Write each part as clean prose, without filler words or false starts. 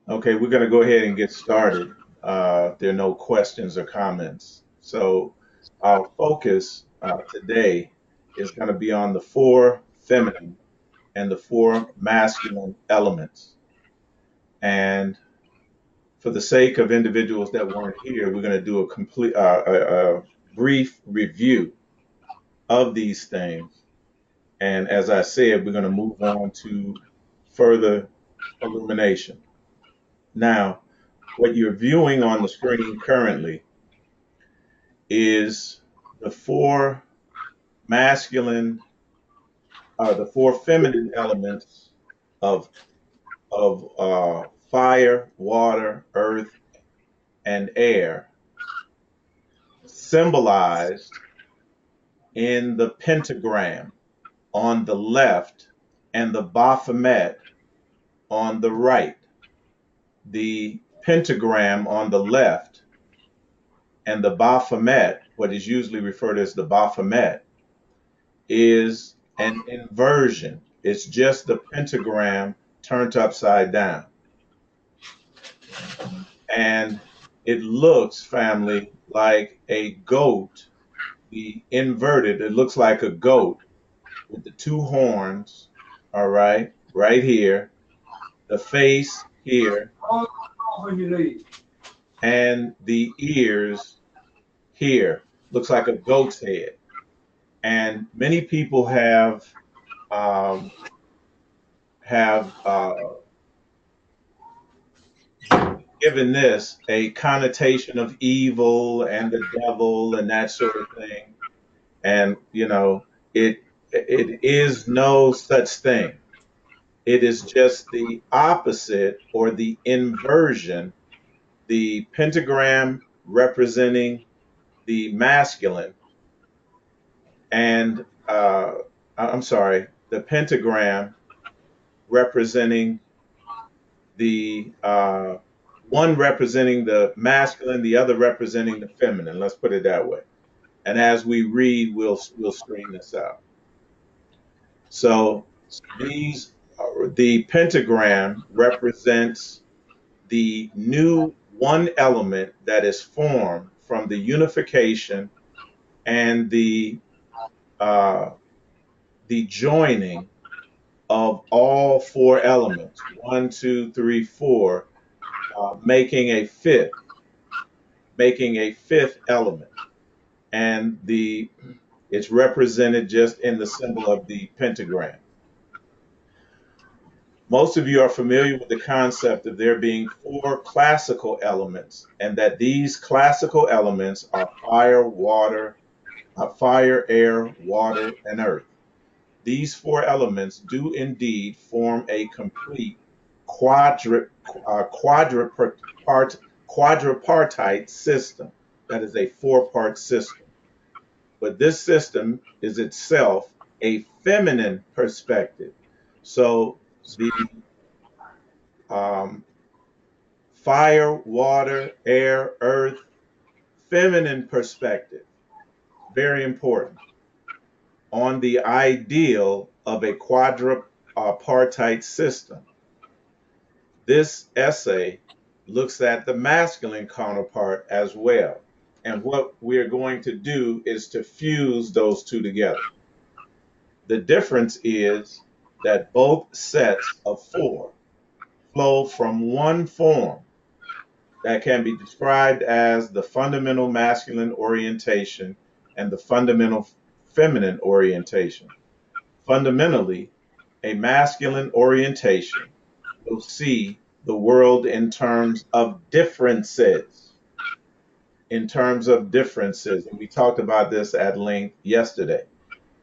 Okay, we're going to go ahead and get started. There are no questions or comments. So our focus today is going to be on the four feminine and the four masculine elements. And for the sake of individuals that weren't here, we're going to do a brief review of these things. And as I said, we're going to move on to further illumination. Now, what you're viewing on the screen currently is the four masculine, the four feminine elements of fire, water, earth, and air, symbolized in the pentagram on the left and the Baphomet on the right. The pentagram on the left and the Baphomet, what is usually referred as the Baphomet, is an inversion. It's just the pentagram turned upside down. And it looks, family, like a goat, the inverted. It looks like a goat with the two horns, all right here, the face here, and the ears here. Looks like a goat's head. And many people um, have given this a connotation of evil and the devil and that sort of thing. And it is no such thing. It is just the opposite or the inversion. The pentagram representing the masculine, and I'm sorry, the pentagram representing the one representing the masculine, the other representing the feminine. Let's put it that way. And as we read, we'll screen this out. So these the pentagram represents the new one element that is formed from the unification and uh, the joining of all four elements, one, two, three, four, making a fifth element. And it's represented just in the symbol of the pentagram. Most of you are familiar with the concept of there being four classical elements, and that these classical elements are fire, air, water, and earth. These four elements do indeed form a complete quadri, quadripartite system. That is a four-part system. But this system is itself a feminine perspective. So the um, fire, water, air, earth, feminine perspective, very important, on the ideal of a quadripartite system. This essay looks at the masculine counterpart as well. And what we're going to do is to fuse those two together. The difference is that both sets of four flow from one form that can be described as the fundamental masculine orientation and the fundamental feminine orientation. Fundamentally, a masculine orientation will see the world in terms of differences. In terms of differences. And we talked about this at length yesterday.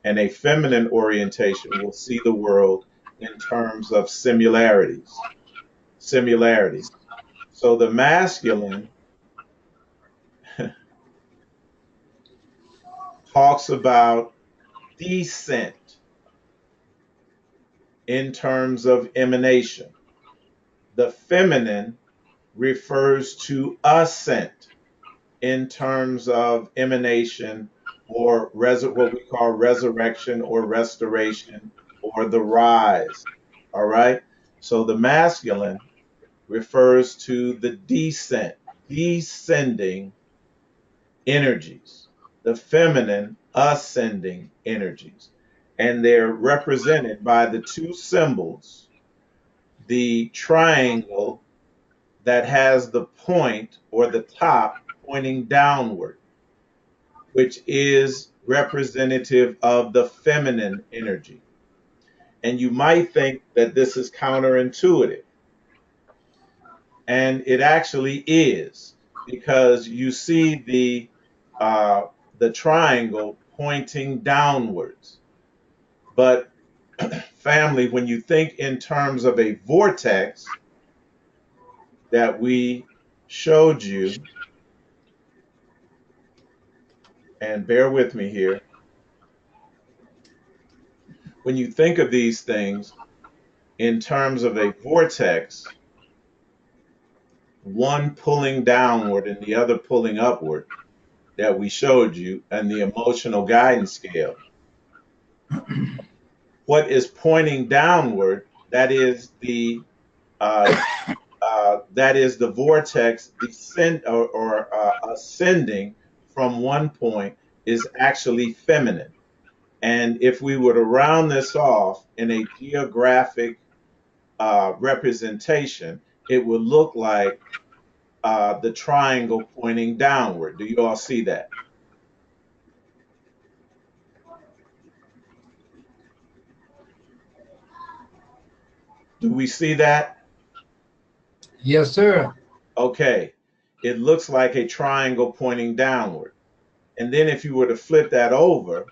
And a feminine orientation will see the world in terms of similarities. Similarities. So the masculine talks about descent in terms of emanation. The feminine refers to ascent in terms of emanation or what we call resurrection or restoration or the rise. All right. So the masculine refers to the descending energies, the feminine ascending energies. And they're represented by the two symbols, the triangle that has the point or the top pointing downward, which is representative of the feminine energy. And you might think that this is counterintuitive, and it actually is, because you see the triangle pointing downwards. But family, when you think in terms of a vortex that we showed you, and bear with me here, when you think of these things in terms of a vortex, one pulling downward and the other pulling upward that we showed you, and the emotional guidance scale, what is pointing downward, uh, that is the vortex descend or ascending from one point, is actually feminine. And if we were to round this off in a geographic representation, it would look like the triangle pointing downward. Do you all see that? Do we see that? Yes, sir. Okay. It looks like a triangle pointing downward. And then if you were to flip that over,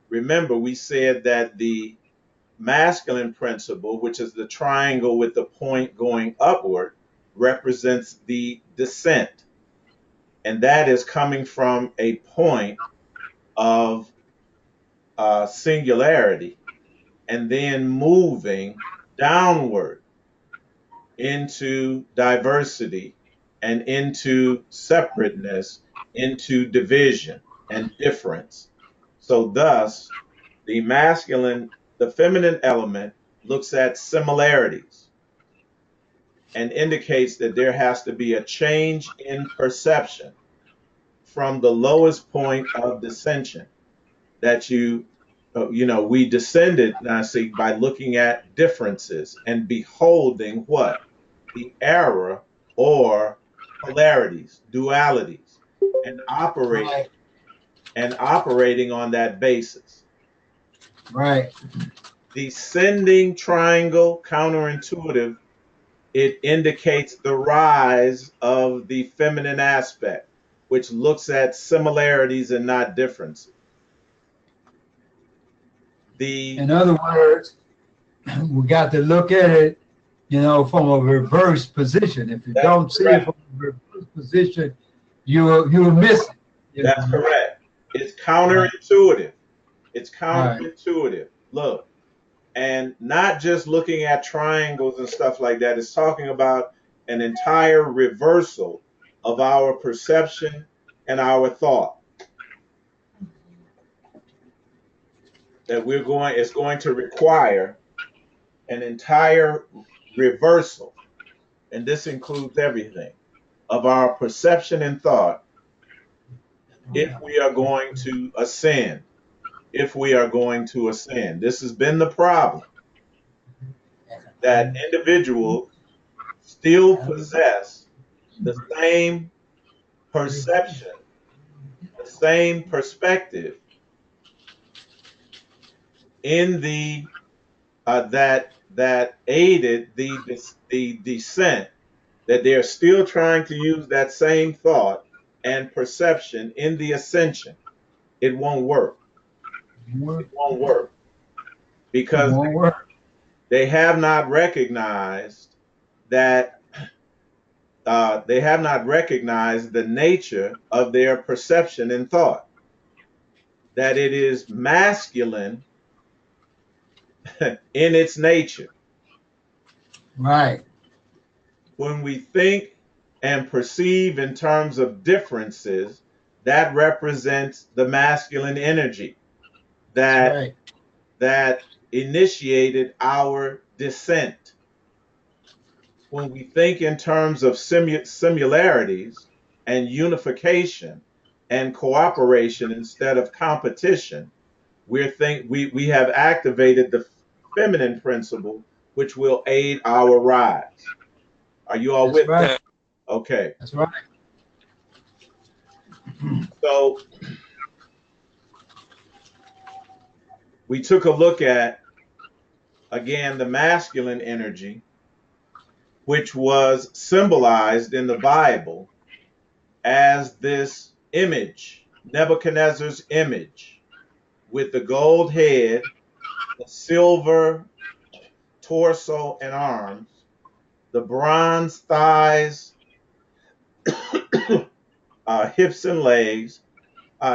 remember we said that the masculine principle, which is the triangle with the point going upward, represents the descent. And that is coming from a point of singularity and then moving downward into diversity and into separateness, into division and difference. So, thus, the feminine element looks at similarities and indicates that there has to be a change in perception from the lowest point of descension that we descended, now see, by looking at differences and beholding what? The error or polarities, dualities, and Right. operating on that basis. Right. Descending triangle, counterintuitive, it indicates the rise of the feminine aspect, which looks at similarities and not differences. The In other words, we got to look at it, from a reverse position. If you That's don't see it correct. from a reverse position, you'll miss it. That's correct. It's Right. counterintuitive. It's Right. counterintuitive. Look, and not just looking at triangles and stuff like that. It's talking about an entire reversal of our perception and our thought. It's going to require an entire reversal, and this includes everything of our perception and thought if we are going to ascend. If we are going to ascend, this has been the problem, that individuals still possess the same perception, the same perspective in the that aided the descent, that they're still trying to use that same thought and perception in the ascension. It won't work. It won't work It because won't work. they have not recognized that they have not recognized the nature of their perception and thought, that it is masculine in its nature. Right. When we think and perceive in terms of differences, that represents the masculine energy That's that right. that initiated our descent. when we think in terms of similarities and unification and cooperation instead of competition, we have activated the feminine principle, which will aid our rise. Are you all That's with me? right. Okay. That's right. So we took a look at, again, the masculine energy, which was symbolized in the Bible as this image, Nebuchadnezzar's image, with the gold head, the silver torso and arms, the bronze thighs, hips and legs,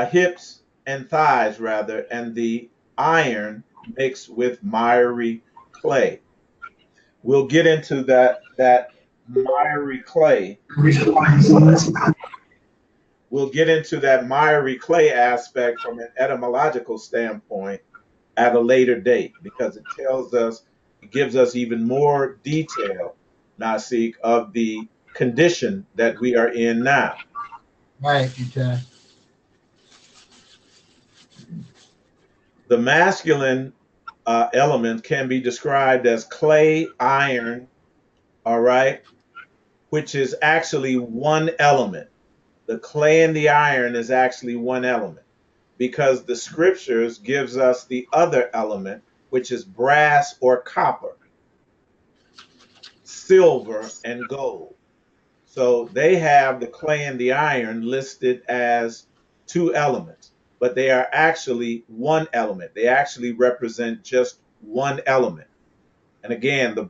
hips and thighs rather, and the iron mixed with miry clay. We'll get into that miry clay. We'll get into that miry clay aspect from an etymological standpoint at a later date because it gives us even more detail, Nasik, of the condition that we are in now. Right, Eitai. The masculine element can be described as clay, iron, all right, which is actually one element. The clay and the iron is actually one element because the scriptures gives us the other element, which is brass or copper, silver and gold. So they have the clay and the iron listed as two elements, but they are actually one element. They actually represent just one element. And again, the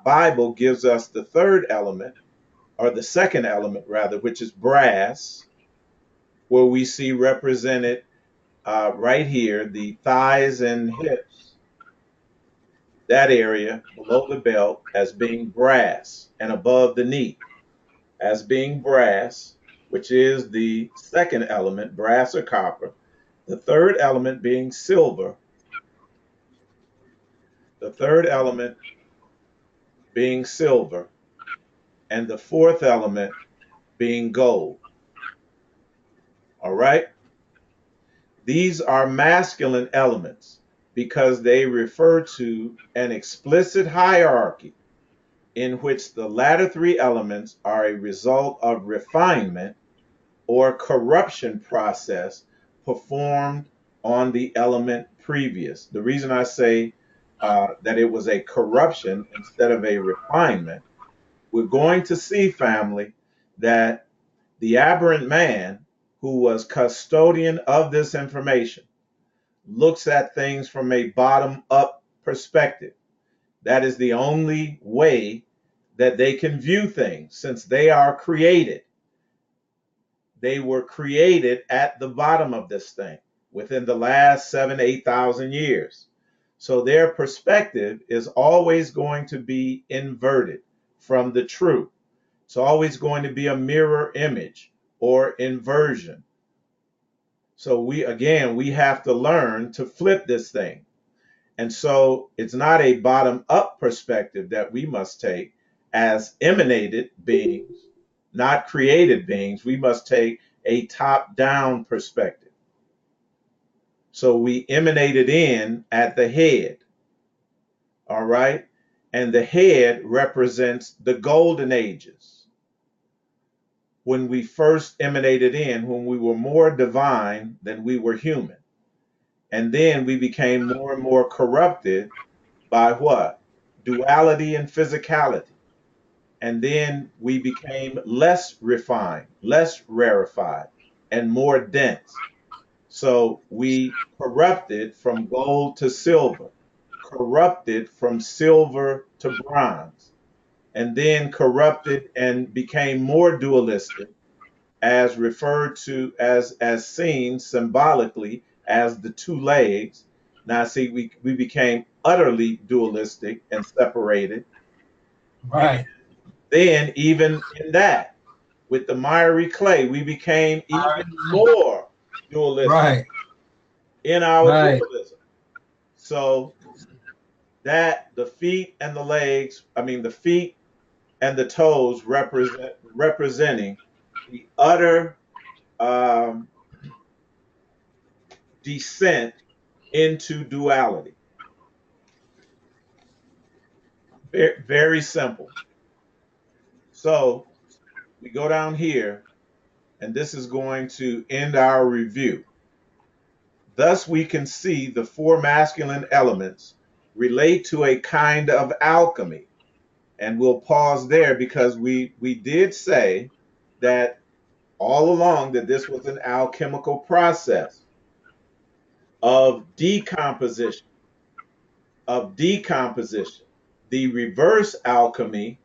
Bible gives us the third element, or the second element rather, which is brass, where we see represented right here the thighs and hips, that area below the belt as being brass, and above the knee as being brass, which is the second element, brass or copper, the third element being silver, the third element being silver, and the fourth element being gold. All right? These are masculine elements because they refer to an explicit hierarchy in which the latter three elements are a result of refinement or corruption process performed on the element previous. The reason I say that it was a corruption instead of a refinement, we're going to see, family, that the aberrant man who was custodian of this information looks at things from a bottom up perspective. That is the only way that they can view things since they are created. They were created at the bottom of this thing within the last 8,000 years. So their perspective is always going to be inverted from the truth. It's always going to be a mirror image or inversion. So we have to learn to flip this thing. And so it's not a bottom up perspective that we must take as emanated beings, not created beings. We must take a top down perspective. So we emanated in at the head. All right. And the head represents the golden ages. When we first emanated in, when we were more divine than we were human. And then we became more and more corrupted by what? Duality and physicality. And then we became less refined, less rarefied, and more dense. So we corrupted from gold to silver, corrupted from silver to bronze, and then corrupted and became more dualistic as referred to as seen symbolically as the two legs. Now see, we became utterly dualistic and separated. And Right. then even in that, with the miry clay, we became even more dualistic Right. in our Right. dualism. So that the feet and the legs, I mean the feet and the toes representing the utter um, descent into duality. Very, very simple. So we go down here, and this is going to end our review. Thus, we can see the four masculine elements relate to a kind of alchemy. And we'll pause there because we did say that all along that this was an alchemical process of decomposition, of decomposition. The reverse alchemy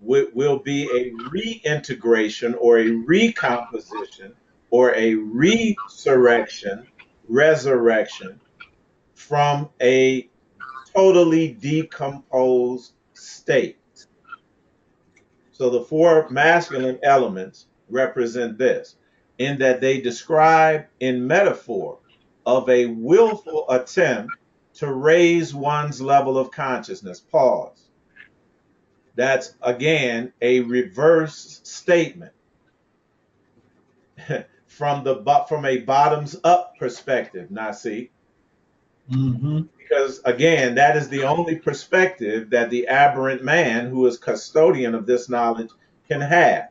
will be a reintegration or a recomposition or a resurrection from a totally decomposed state. So the four masculine elements represent this, in that they describe in metaphor of a willful attempt to raise one's level of consciousness. Pause. That's again a reverse statement from a bottoms up perspective. Nasi, Mm-hmm. because again, that is the only perspective that the aberrant man who is custodian of this knowledge can have,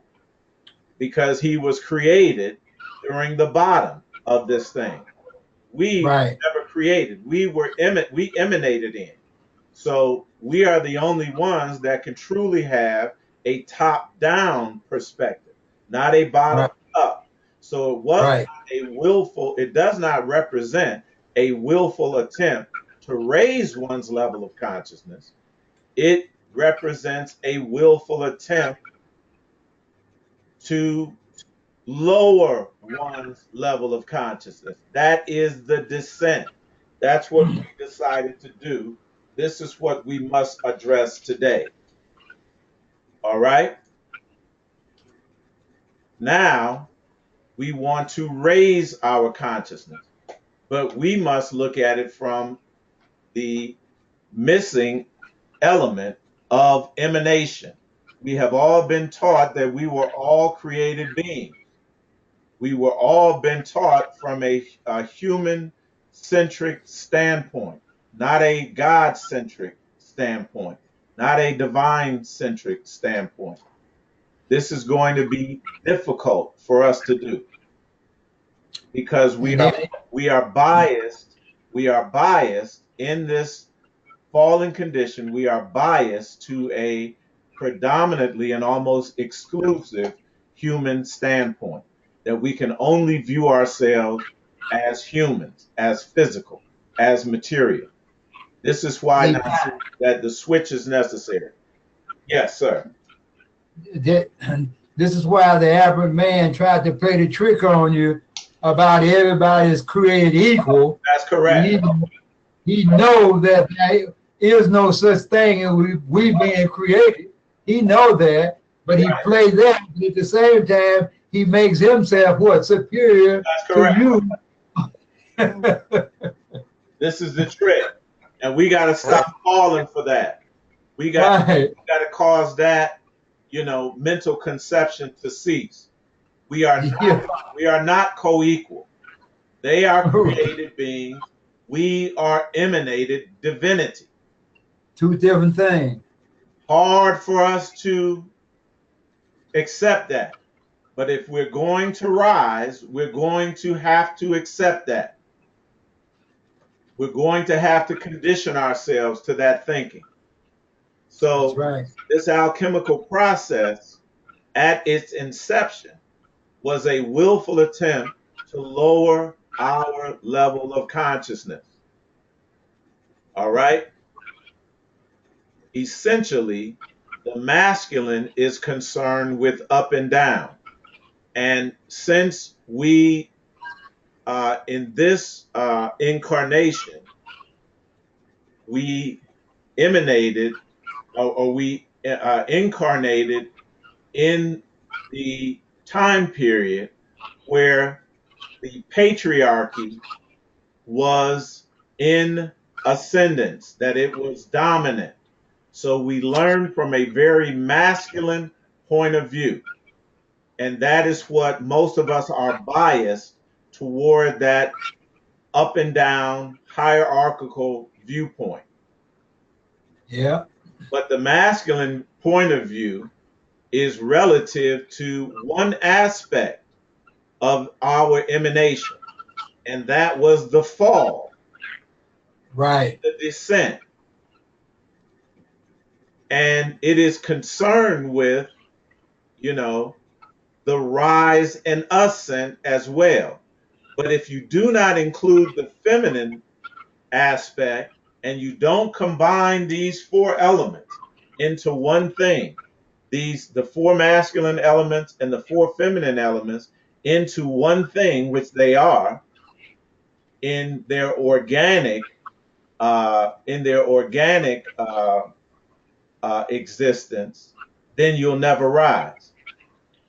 because he was created during the bottom of this thing. We Right. never created. We emanated in. So we are the only ones that can truly have a top-down perspective, not a Right. bottom-up. So Right. it does not represent a willful attempt to raise one's level of consciousness. It represents a willful attempt to lower one's level of consciousness. That is the descent. That's what we decided to do. This is what we must address today. All right. Now we want to raise our consciousness, but we must look at it from the missing element of emanation. We have all been taught that we were all created beings. We were all been taught from a human centric standpoint, not a God centric standpoint, not a divine centric standpoint. This is going to be difficult for us to do because And then, we are biased. We are biased in this fallen condition. We are biased to a predominantly and almost exclusive human standpoint, that we can only view ourselves as humans, as physical, as material. This is why hey, now that the switch is necessary. Yes, sir. that, this is why the average man tried to play the trick on you about everybody is created equal. That's correct. He knows that there is no such thing as we being created. He know that, but he Right. plays that. But at the same time, he makes himself what superior That's to correct. you. This is the trick. And we got to stop falling for that. We got Right. to cause that, mental conception to cease. We are Yeah. not co-equal. They are created beings. We are emanated divinity. Two different things. Hard for us to accept that. But if we're going to rise, we're going to have to accept that. We're going to have to condition ourselves to that thinking. That's So right. this alchemical process at its inception was a willful attempt to lower our level of consciousness. All right? Essentially, the masculine is concerned with up and down. And since we, in this incarnation, we emanated or we incarnated in the time period where the patriarchy was in ascendance, that it was dominant. So we learn from a very masculine point of view. And that is what most of us are biased toward, that up and down hierarchical viewpoint. Yeah. But the masculine point of view is relative to one aspect of our emanation, and that was the fall, Right. the descent. And it is concerned with, you know, the rise and ascent as well. But if you do not include the feminine aspect and you don't combine these four elements into one thing, the four masculine elements and the four feminine elements into one thing, which they are in their organic existence, then you'll never rise.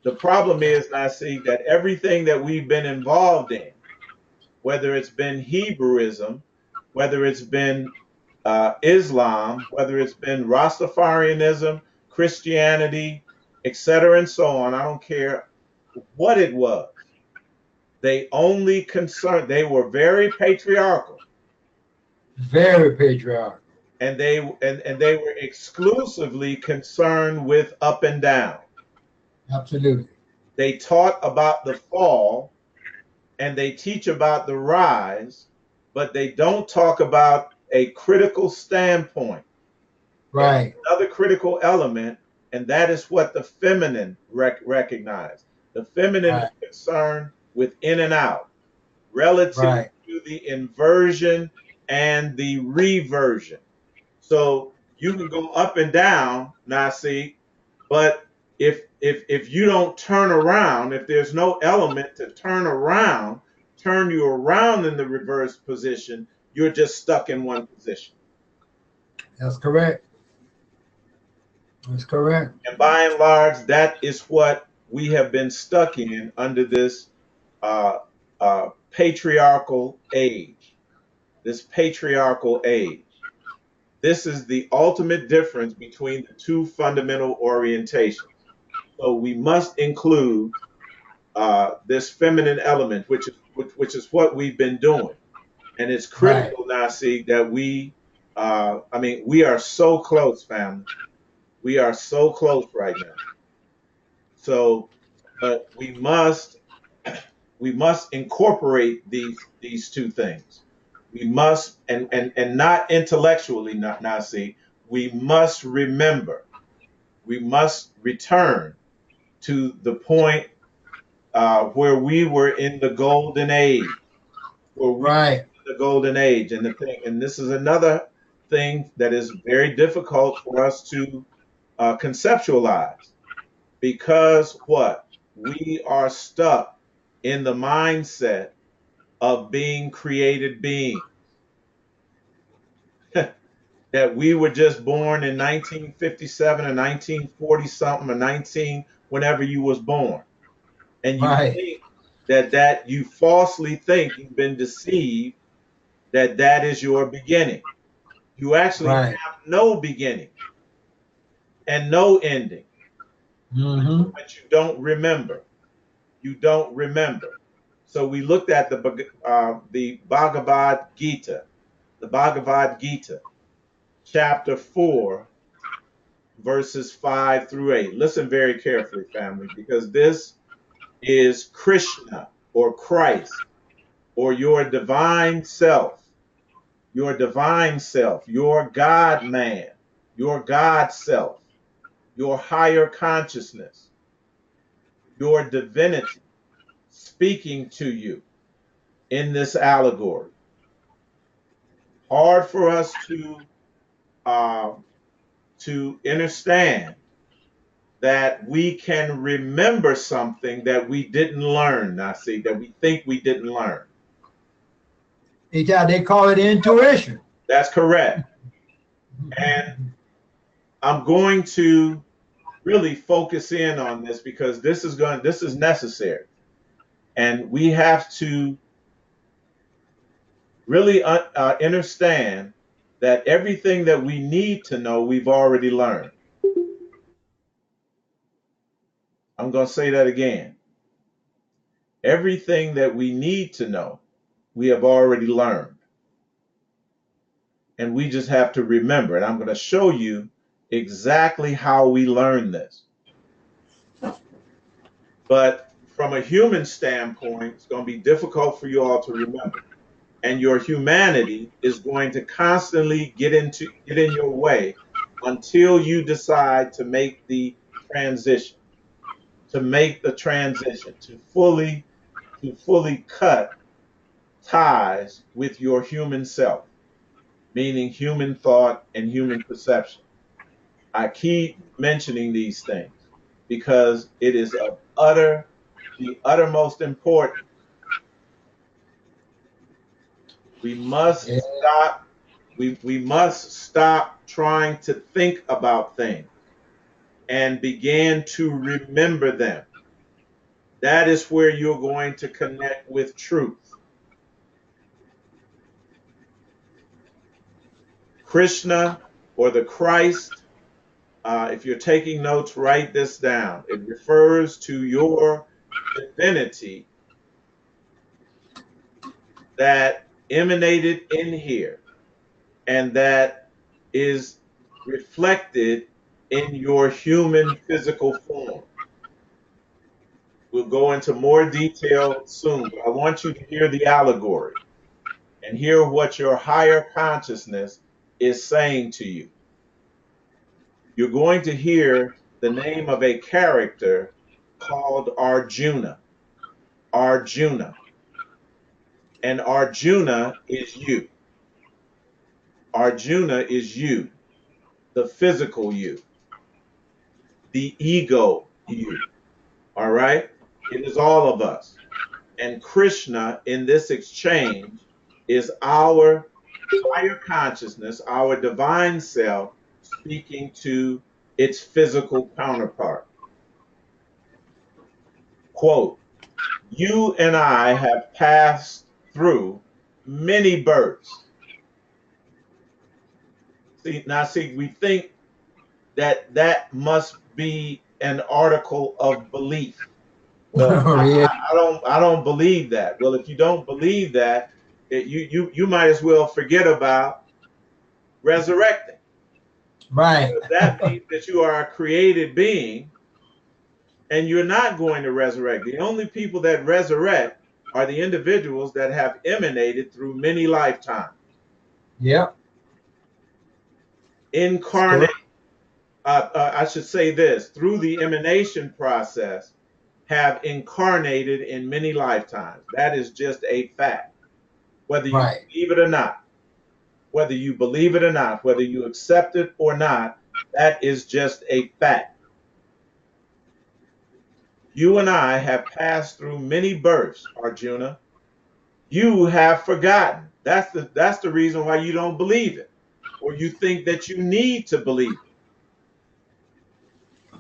The problem is, I see that everything that we've been involved in, whether it's been Hebrewism, whether it's been Islam, whether it's been Rastafarianism, Christianity, etc., and so on, I don't care what it was. They were very patriarchal, Very patriarchal. and they were exclusively concerned with up and down. Absolutely. They taught about the fall and they teach about the rise, but they don't talk about a critical standpoint. There's Right. another critical element, and that is what the feminine recognize. The feminine is Right. concerned with in and out, relative Right. to the inversion and the reversion. So you can go up and down, Nasi, but if you don't turn around, if there's no element to turn you around in the reverse position, you're just stuck in one position. That's correct. That's correct. And by and large, that is what we have been stuck in under this uh, patriarchal age. This patriarchal age. This is the ultimate difference between the two fundamental orientations. So we must include this feminine element, which is what we've been doing, and it's Right. critical, Nasi, that we are so close, family. We are so close right now. So, but we must incorporate these two things. We must, and not intellectually, not Nasi. We must remember. We must return to the point where we were in the golden age, where we Right. were in the golden age, and this is another thing that is very difficult for us to conceptualize, because what we are stuck in the mindset of being created beings, that we were just born in 1957 or 1940 something or 19 whenever you was born, and you Right. think that you falsely think you've been deceived, that is your beginning. You actually Right. have no beginning and no ending, Mm-hmm. but you don't remember. You don't remember. So we looked at the Bhagavad Gita, chapter 4, verses 5 through 8. Listen very carefully, family, because this is Krishna or Christ or your divine self, your God man, your God self, your higher consciousness, your divinity speaking to you in this allegory. Hard for us uh, to understand that we can remember something that we didn't learn. I see that we think we didn't learn. Eitai, they call it intuition. That's correct. And I'm going to really focus in on this because this is necessary, and we have to really understand that everything that we need to know, we've already learned. I'm going to say that again. Everything that we need to know, we have already learned. And we just have to remember. And I'm going to show you exactly how we learn this. But from a human standpoint, it's going to be difficult for you all to remember. And your humanity is going to constantly get in your way until you decide to make the transition, to fully cut ties with your human self, meaning human thought and human perception. I keep mentioning these things because it is of the uttermost importance. We must stop. We must stop trying to think about things and begin to remember them. That is where you're going to connect with truth. Krishna, or the Christ, if you're taking notes, write this down. It refers to your divinity that emanated in here and that is reflected in your human physical form. We'll go into more detail soon, but I want you to hear the allegory and hear what your higher consciousness is saying to you. You're going to hear the name of a character called Arjuna. Arjuna. And Arjuna is you. Arjuna is you, the physical you, the ego you. All right? It is all of us. And Krishna in this exchange is our higher consciousness, our divine self, speaking to its physical counterpart. Quote, you and I have passed through many births. See, we think that must be an article of belief. Well, I don't believe that. Well, if you don't believe that, you might as well forget about resurrecting. Right. Because that means that you are a created being and you're not going to resurrect. The only people that resurrect are the individuals that have emanated through many lifetimes. Yep. Incarnate, I should say this, through the emanation process, have incarnated in many lifetimes. That is just a fact. Whether you believe it or not, whether you believe it or not, whether you accept it or not, that is just a fact. You and I have passed through many births, Arjuna. You have forgotten. That's the reason why you don't believe it, or you think that you need to believe it.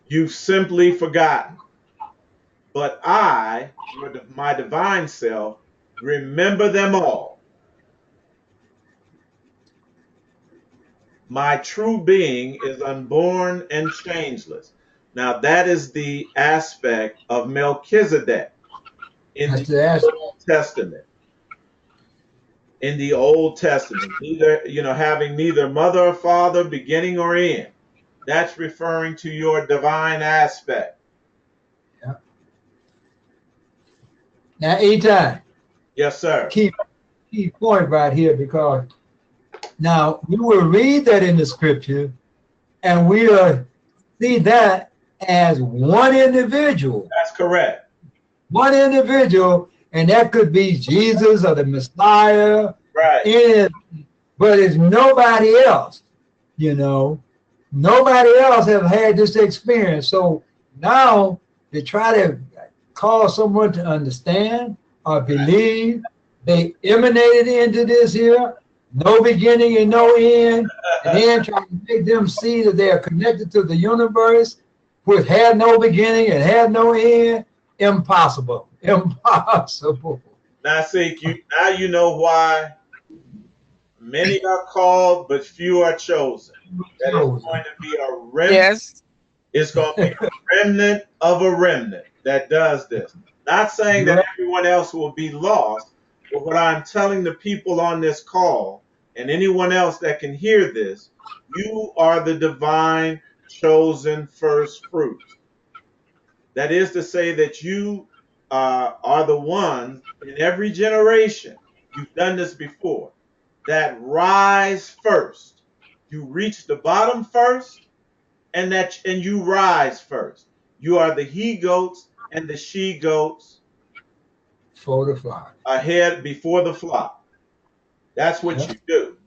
You've simply forgotten. But I, my divine self, remember them all. My true being is unborn and changeless. Now that is the aspect of Melchizedek in the Old Testament. In the Old Testament, having neither mother or father, beginning or end. That's referring to your divine aspect. Yeah. Now, Eitai. Yes, sir. Key point right here, because now we will read that in the scripture and we'll see that as one individual. That's correct. One individual, and that could be Jesus or the Messiah. Right. But it's nobody else, Nobody else have had this experience. So now they try to cause someone to understand or believe they emanated into this here, no beginning and no end, and then try to make them see that they are connected to the universe, which had no beginning and had no end. Impossible. Impossible. Now, see, now you know why Many are called, but few are chosen. That is going Chosen. to be a remnant. Yes. It's going to be a remnant of a remnant that does this. Not saying that Yeah. everyone else will be lost, but what I'm telling the people on this call and anyone else that can hear this, you are the divine chosen first fruits. That is to say that you are the ones in every generation, you've done this before, that rise first. You reach the bottom first, and you rise first. You are the he goats and the she goats For the flock. ahead before the flock. That's what Yeah. you do.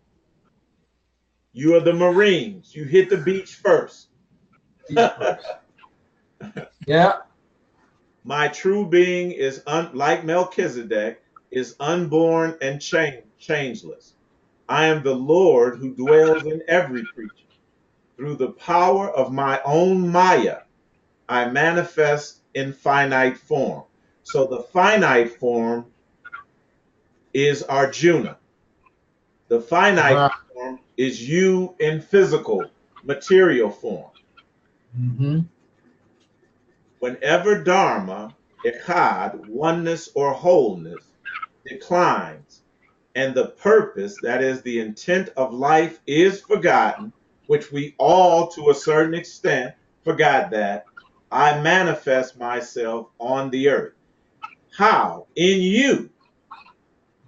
You are the Marines. You hit the beach first. Each first. Yeah. My true being is like Melchizedek, is unborn and changeless. I am the Lord who dwells in every creature. Through the power of my own Maya, I manifest in finite form. So the finite form is Arjuna. The finite Right. form is you in physical, material form. Mm-hmm. Whenever Dharma, Echad, oneness or wholeness, declines, and the purpose, that is the intent of life, is forgotten, which we all to a certain extent forgot that, I manifest myself on the earth. How? In you.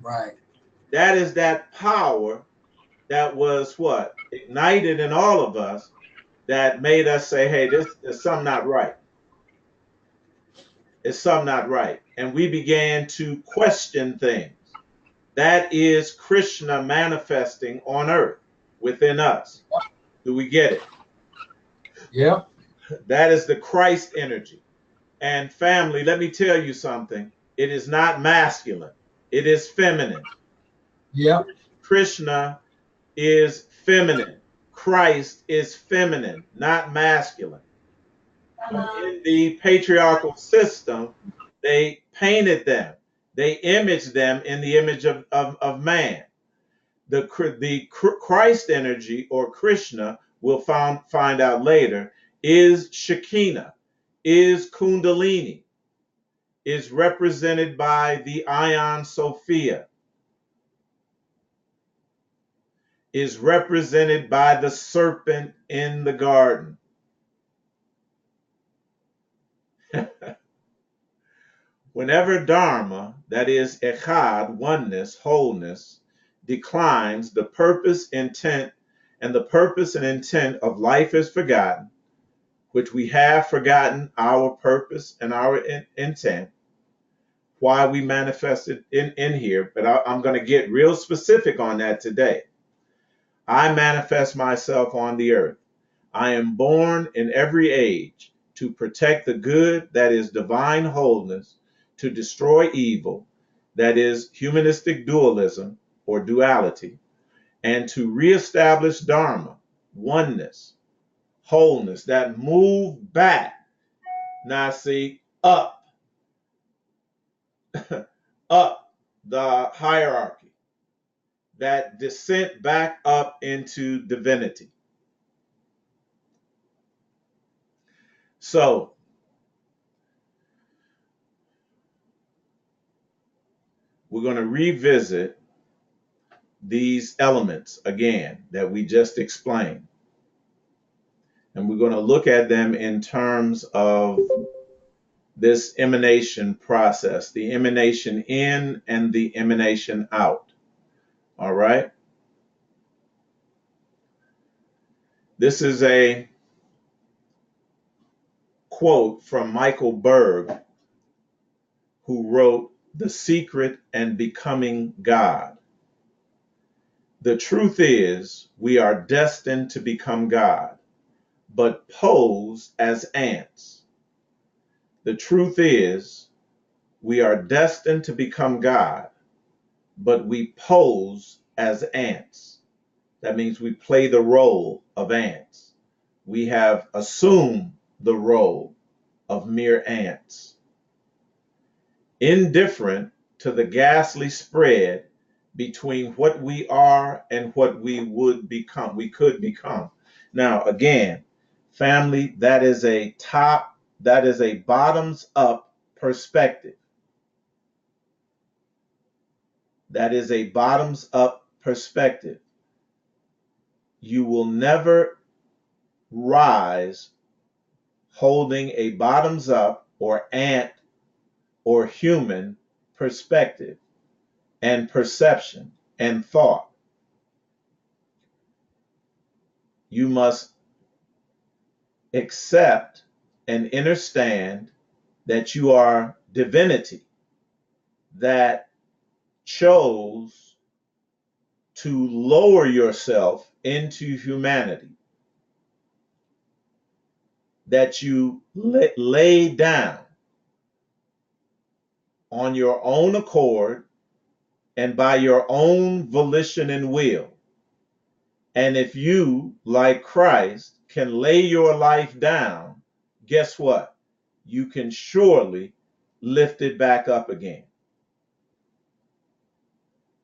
Right. That is that power that was what? Ignited in all of us that made us say, hey, this is something not right. It's something not right. And we began to question things. That is Krishna manifesting on earth within us. Do we get it? Yeah. That is the Christ energy. And family, let me tell you something. It is not masculine. It is feminine. Yeah. Krishna is feminine. Christ is feminine, not masculine. In the patriarchal system, they painted them. They imaged them in the image of man. The Christ energy or Krishna, we'll find out later, is Shekinah, is Kundalini, is represented by the Ion Sophia, is represented by the serpent in the garden. Whenever Dharma, that is Echad, oneness, wholeness, declines, the purpose, intent, and the purpose and intent of life is forgotten, which we have forgotten our purpose and our intent, why we manifested in here, but I'm going to get real specific on that today. I manifest myself on the earth. I am born in every age to protect the good, that is divine wholeness, to destroy evil, that is humanistic dualism or duality, and to reestablish Dharma, oneness, wholeness, that move back. Now see, up, up the hierarchy, that descent back up into divinity. So we're going to revisit these elements again that we just explained. And we're going to look at them in terms of this emanation process, the emanation in and the emanation out. All right. This is a quote from Michael Berg, who wrote The Secret and Becoming God. The truth is, we are destined to become God, but pose as ants. The truth is, we are destined to become God, but we pose as ants. That means we play the role of ants. We have assumed the role of mere ants. Indifferent to the ghastly spread between what we are and what we would become, we could become. Now, again, family, that is a bottoms up perspective. That is a bottoms up perspective. You will never rise holding a bottoms up or ant or human perspective and perception and thought. You must accept and understand that you are divinity that chose to lower yourself into humanity, that you lay down on your own accord and by your own volition and will. And if you, like Christ, can lay your life down, guess what? You can surely lift it back up again.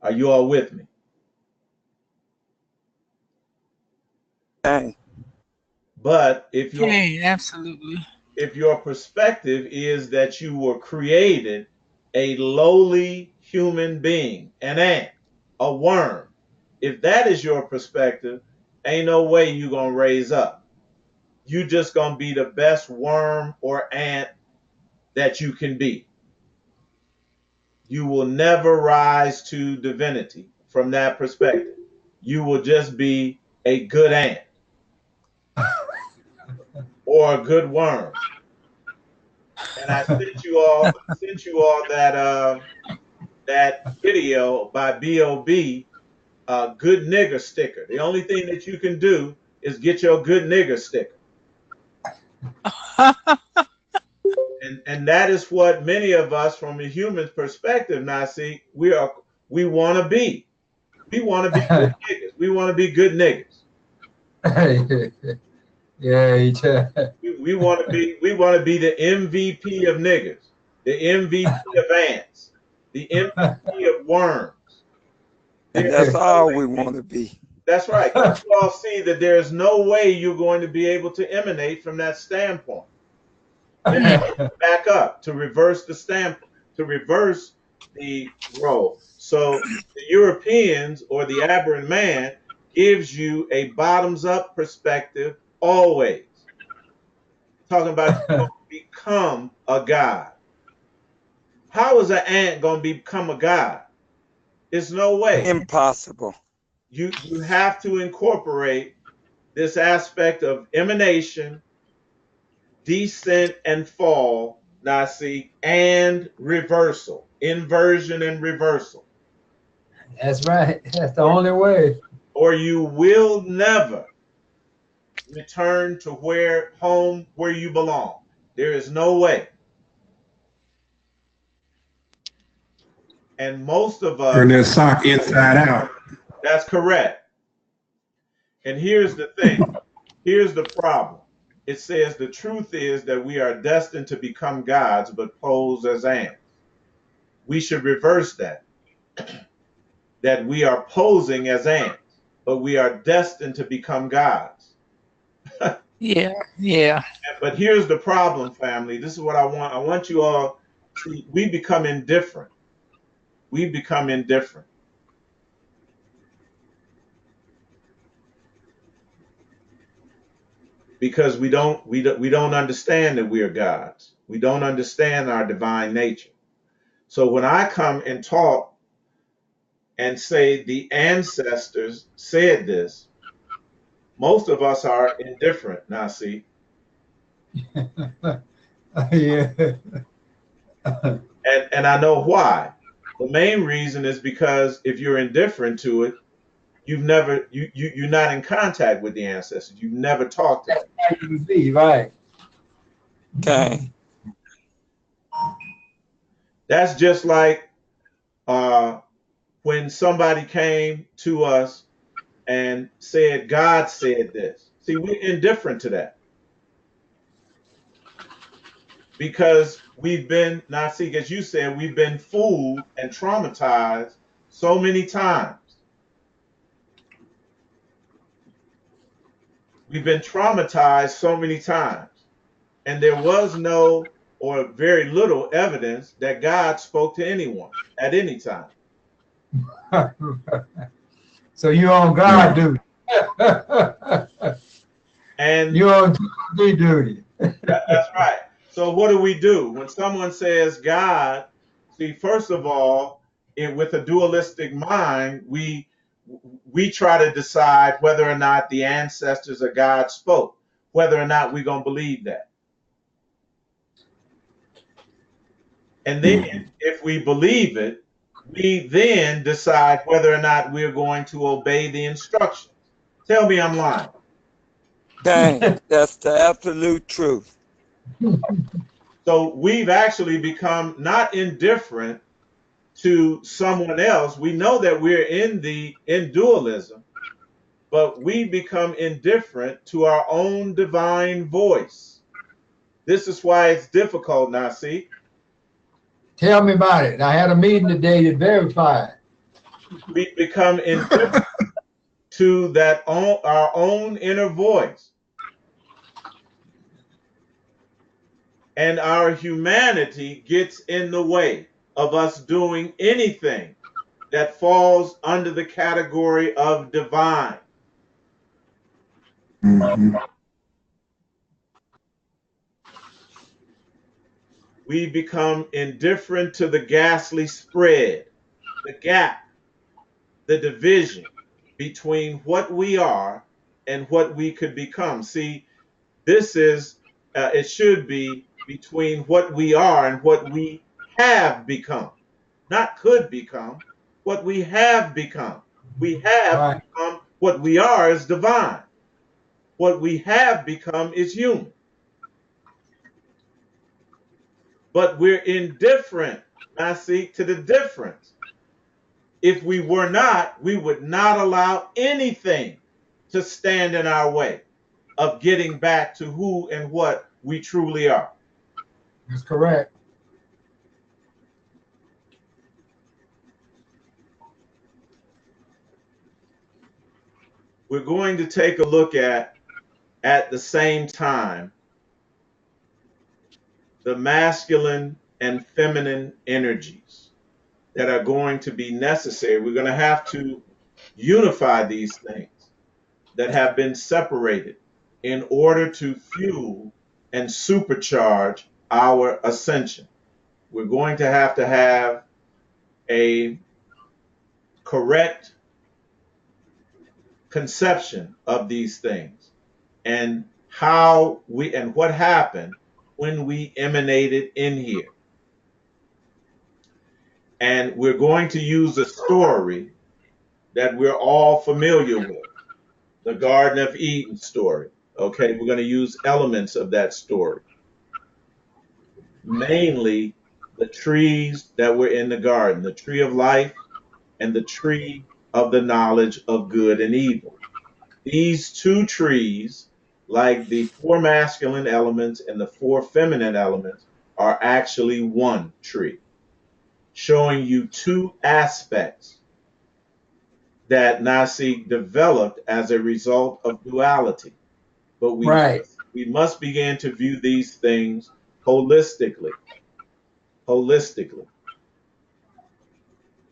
Are you all with me? Okay. But Okay, absolutely. if your perspective is that you were created a lowly human being, an ant, a worm, if that is your perspective, ain't no way you gonna raise up. You just gonna be the best worm or ant that you can be. You will never rise to divinity from that perspective. You will just be a good ant or a good worm. And I sent you all that video by B.O.B. Good nigger sticker. The only thing that you can do is get your good nigger sticker. And that is what many of us from a human perspective now see we want to be. We want to be good niggas. We want to be good niggas. Yeah, We want to be the MVP of niggas, the MVP of ants, the MVP of worms. And There's that's no all way. we want to be. That's right. You all see that there's no way you're going to be able to emanate from that standpoint. Back up to reverse the standpoint, to reverse the role. So the Europeans or the aberrant man gives you a bottoms up perspective always. Talking about you going to become a god. How is an ant going to become a god? It's no way. Impossible. You have to incorporate this aspect of emanation, descent and fall, now see, and reversal, inversion and reversal. that's right. That's the only way. Or you will never return to where you belong. There is no way. And most of us, Turn that sock inside out. that's correct. And here's the thing. Here's the problem. It says the truth is that we are destined to become gods, but pose as ants. We should reverse that. That we are posing as ants, but we are destined to become gods. Yeah. But here's the problem, family. This is what I want. I want you all to, we become indifferent. We become indifferent. Because we don't understand that we are gods. We don't understand our divine nature. So when I come and talk and say the ancestors said this, most of us are indifferent. Now see, Yeah. and I know why. The main reason is because if you're indifferent to it, you're not in contact with the ancestors. You've never talked to them. That's how you be, right. Okay. That's just like when somebody came to us and said, God said this. See, we're indifferent to that because we've been, now see, as you said, we've been fooled and traumatized so many times. We've been traumatized so many times. And there was no or very little evidence that God spoke to anyone at any time. So you on God duty. And you on TV duty. that's right. So what do? When someone says God, see, first of all, with a dualistic mind, we try to decide whether or not the ancestors of God spoke, whether or not we're going to believe that. And then if we believe it, we then decide whether or not we're going to obey the instructions. Tell me I'm lying. Okay. That's the absolute truth. So we've actually become not indifferent to someone else. We know that we're in dualism, but we become indifferent to our own divine voice. This is why it's difficult now, see? Tell me about it. I had a meeting today to verify it. We become indifferent to our own inner voice. And our humanity gets in the way of us doing anything that falls under the category of divine. We become indifferent to the ghastly spread, the gap, the division between what we are and what we could become. See, this is, it should be between what we are and what we have become, not could become, what we have become. We have Right. become what we are is divine. What we have become is human. But we're indifferent, I see, to the difference. If we were not, we would not allow anything to stand in our way of getting back to who and what we truly are. That's correct. We're going to take a look at the same time, the masculine and feminine energies that are going to be necessary. We're going to have to unify these things that have been separated in order to fuel and supercharge our ascension. We're going to have a correct conception of these things and how we and what happened when we emanated in here. And we're going to use a story that we're all familiar with, the Garden of Eden story. Okay, we're going to use elements of that story, mainly the trees that were in the garden, the tree of life and the tree of the knowledge of good and evil. These two trees, like the four masculine elements and the four feminine elements, are actually one tree, showing you two aspects that Nasi developed as a result of duality. But Right. we must begin to view these things holistically. Holistically.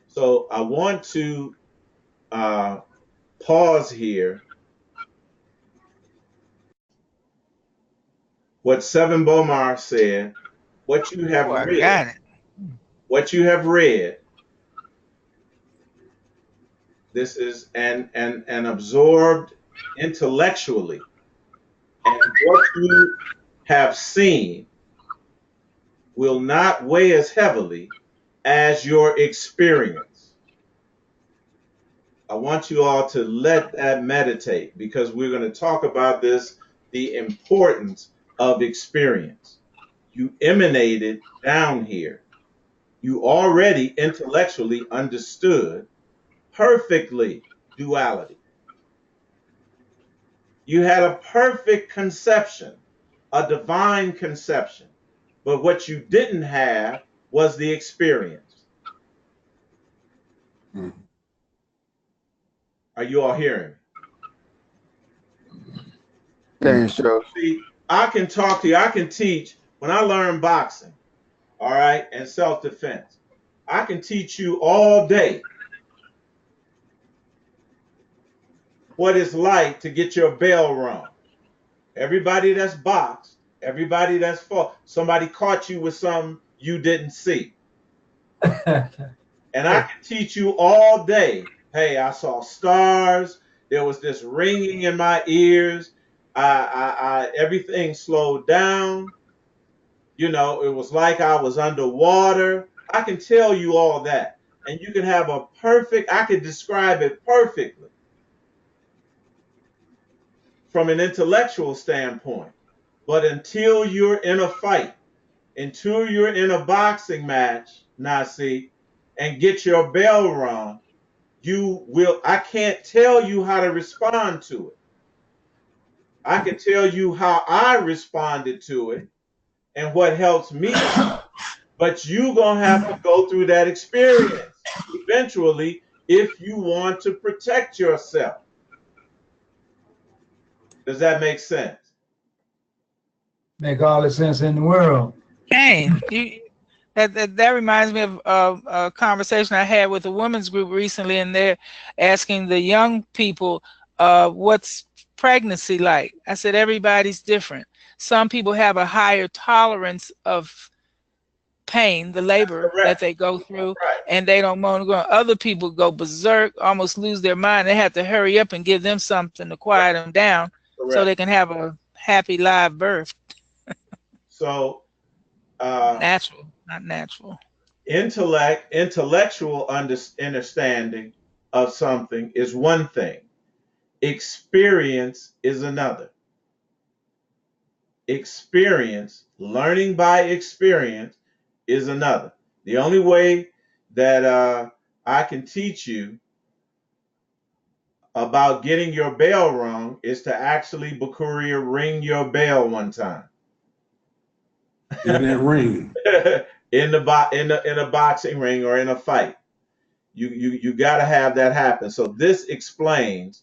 So I want to pause here. What Seven Bomar said, what you have Oh, I read, got it. what you have read, this is and absorbed intellectually, and what you have seen will not weigh as heavily as your experience. I want you all to let that meditate because we're going to talk about this, the importance of experience. You emanated down here. You already intellectually understood perfectly duality. You had a perfect conception, a divine conception, but what you didn't have was the experience. Are you all hearing me? Thanks, Joe. See, I can talk to you. I can teach. When I learned boxing, all right, and self-defense, I can teach you all day what it's like to get your bell rung. Everybody that's boxed, everybody that's fought, somebody caught you with something you didn't see. And I can teach you all day. Hey, I saw stars. There was this ringing in my ears. Everything slowed down. You know, it was like I was underwater. I can tell you all that. And you can have a perfect, I can describe it perfectly from an intellectual standpoint. But until you're in a fight, until you're in a boxing match, Nasi, and get your bell rung, I can't tell you how to respond to it. I can tell you how I responded to it and what helps me, but you're going to have to go through that experience eventually if you want to protect yourself. Does that make sense? Make all the sense in the world. Hey, that reminds me of a conversation I had with a women's group recently, and they're asking the young people, what's pregnancy like? I said, everybody's different. Some people have a higher tolerance of pain, the labor that they go through, Right. and they don't want to go. Other people go berserk, almost lose their mind. They have to hurry up and give them something to quiet them down so they can have a happy live birth. So, Natural, not natural. intellectual understanding of something is one thing. Experience is another. Experience, learning by experience, is another. The only way that I can teach you about getting your bell rung is to actually, Bakuria, ring your bell one time. In that ring. in a boxing ring or in a fight. You got to have that happen. So this explains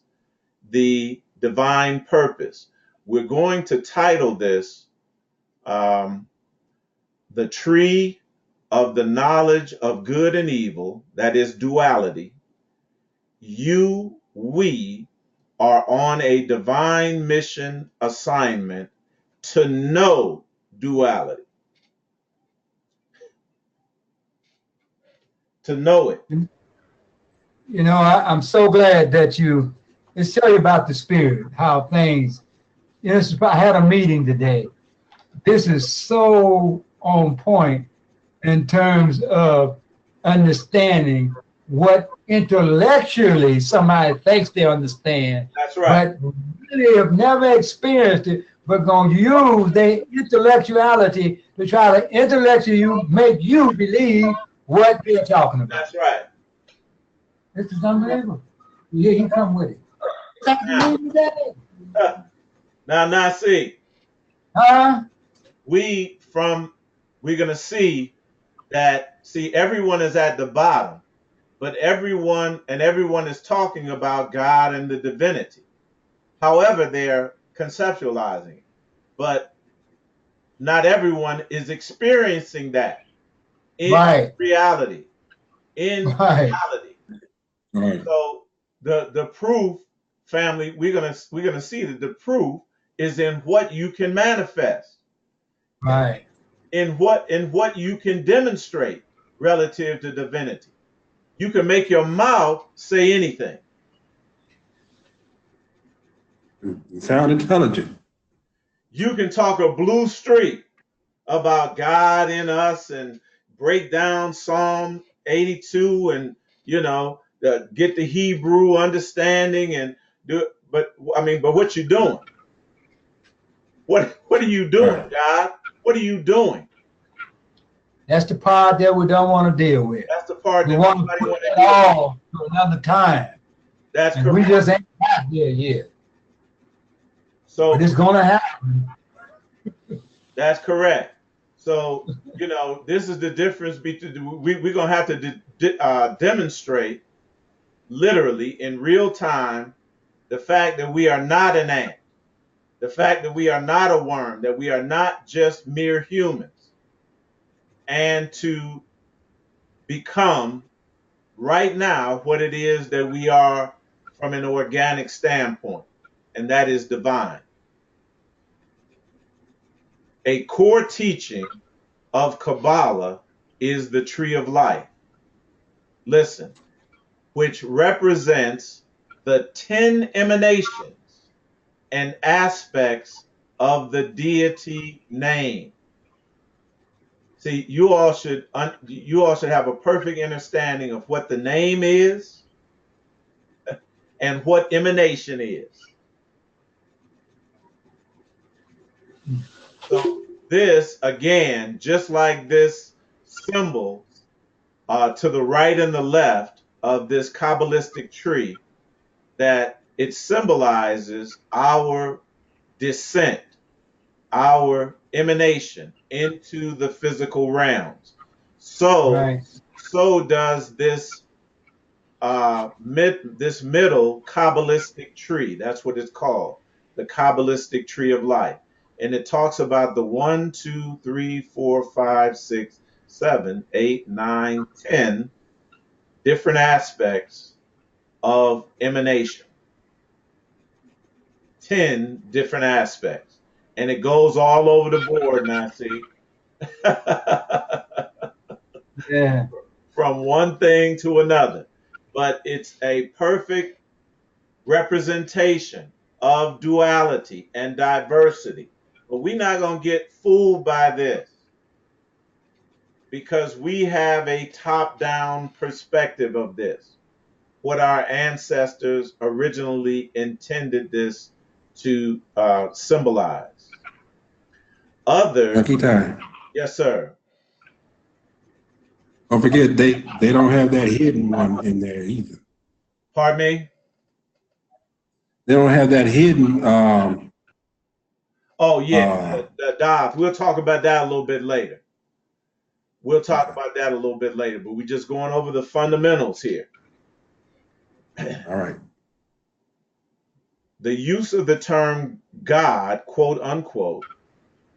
the divine purpose. We're going to title this The Tree of the Knowledge of Good and Evil, that is duality. We are on a divine mission assignment to know duality, to know it. You know, I'm so glad that let's tell you about the spirit, how things, you know, I had a meeting today. This is so on point in terms of understanding what intellectually somebody thinks they understand. That's right. But really have never experienced it, but going to use their intellectuality to try to intellectually make you believe what they're talking about. That's right. This is unbelievable. Yeah, he come with it. Now, see. Huh? We're going to see that, everyone is at the bottom, but everyone is talking about God and the divinity. However, they're conceptualizing it, but not everyone is experiencing that in reality. In reality. Right. So the proof, family, we're gonna see that the proof is in what you can manifest. Right. In what you can demonstrate relative to divinity. You can make your mouth say anything. You sound intelligent. You can talk a blue streak about God in us and break down Psalm 82 and get the Hebrew understanding and do. But what you doing? What are you doing, God? What are you doing? That's the part that we don't want to deal with. That's the part we that want to put it all to another time. That's and correct. We just ain't got there yet. So but it's gonna happen. That's correct. So this is the difference between we're gonna have to demonstrate literally in real time, the fact that we are not an ant, the fact that we are not a worm, that we are not just mere humans, and to become right now what it is that we are from an organic standpoint, and that is divine. A core teaching of Kabbalah is the tree of life. Listen, which represents the 10 emanations and aspects of the deity name. See, you all should have a perfect understanding of what the name is and what emanation is. So this again, just like this symbol to the right and the left of this Kabbalistic tree, that it symbolizes our descent, our emanation into the physical realms. So, Right. so does this this middle Kabbalistic tree. That's what it's called, the Kabbalistic tree of life. And it talks about the 1, 2, 3, 4, 5, 6, 7, 8, 9, 10 different aspects of emanation. 10 different aspects. And it goes all over the board now, see? Yeah. From one thing to another. But it's a perfect representation of duality and diversity. But we're not going to get fooled by this because we have a top down perspective of this, what our ancestors originally intended this to symbolize. Others, Eitai. yes, sir. Don't forget they don't have that hidden one in there either. Pardon me? They don't have that hidden Oh, yeah, uh the Doth. We'll talk about that a little bit later. We'll talk okay. about that a little bit later, but we're just going over the fundamentals here. All right. The use of the term God, quote unquote,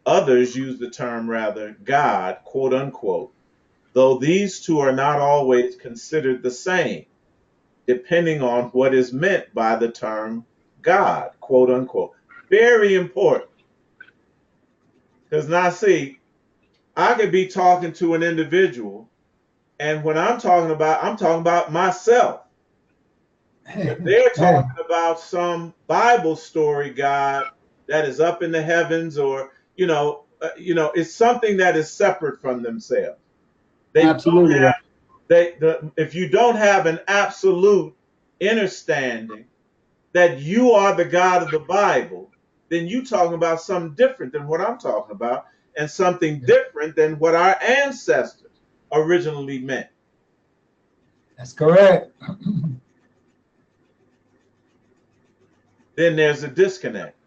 others use the term rather God, quote unquote, though these two are not always considered the same, depending on what is meant by the term God, quote unquote. Very important. Because now, see, I could be talking to an individual, and when I'm talking about myself. If they're Yeah. talking about some Bible story God that is up in the heavens, or it's something that is separate from themselves. They don't Absolutely right. have if you don't have an absolute understanding that you are the God of the Bible, then you talking about something different than what I'm talking about, and something different than what our ancestors originally meant. That's correct. Then there's a disconnect.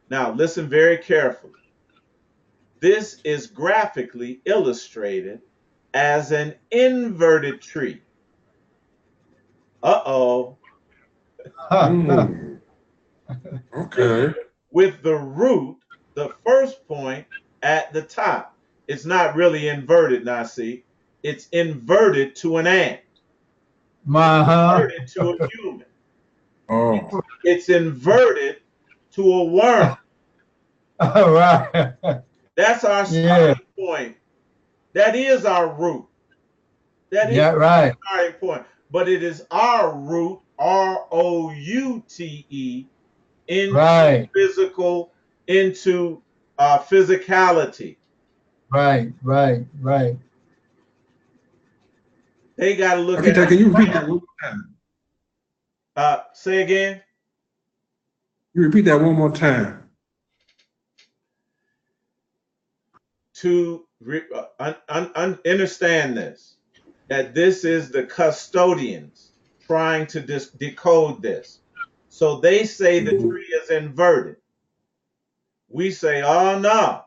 Now, listen very carefully. This is graphically illustrated as an inverted tree. Uh-oh. Mm, With, okay. with the root, the first point at the top. It's not really inverted now, see. It's inverted to an ant. It's Uh-huh. inverted to a human. Oh, It's inverted to a worm. All right. That's our Yeah. starting point. That is our root. That is Yeah, right. starting point. But it is our root, Route, into Right. physical, into physicality. Right. Right. Right. They got to look okay, at Ty, it. can you repeat that one more time? Say again. You repeat that one more time. To understand this, that this is the custodians trying to decode this. So they say the Mhm. tree is inverted. We say, oh no.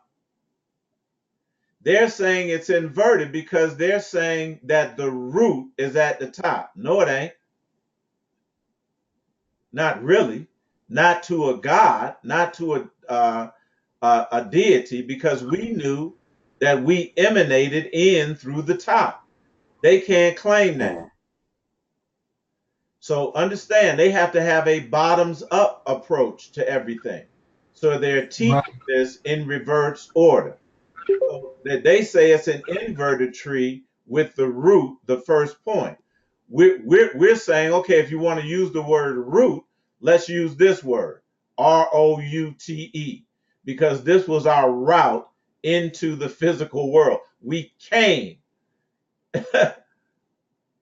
They're saying it's inverted because they're saying that the root is at the top. No, it ain't. Not really. Not to a God, not to a deity, because we knew that we emanated in through the top. They can't claim that. So understand, they have to have a bottoms up approach to everything. So they're Right. teaching this in reverse order. So that they say it's an inverted tree with the root, the first point. We're saying, okay, if you want to use the word root, let's use this word, Route, because this was our route into the physical world. We came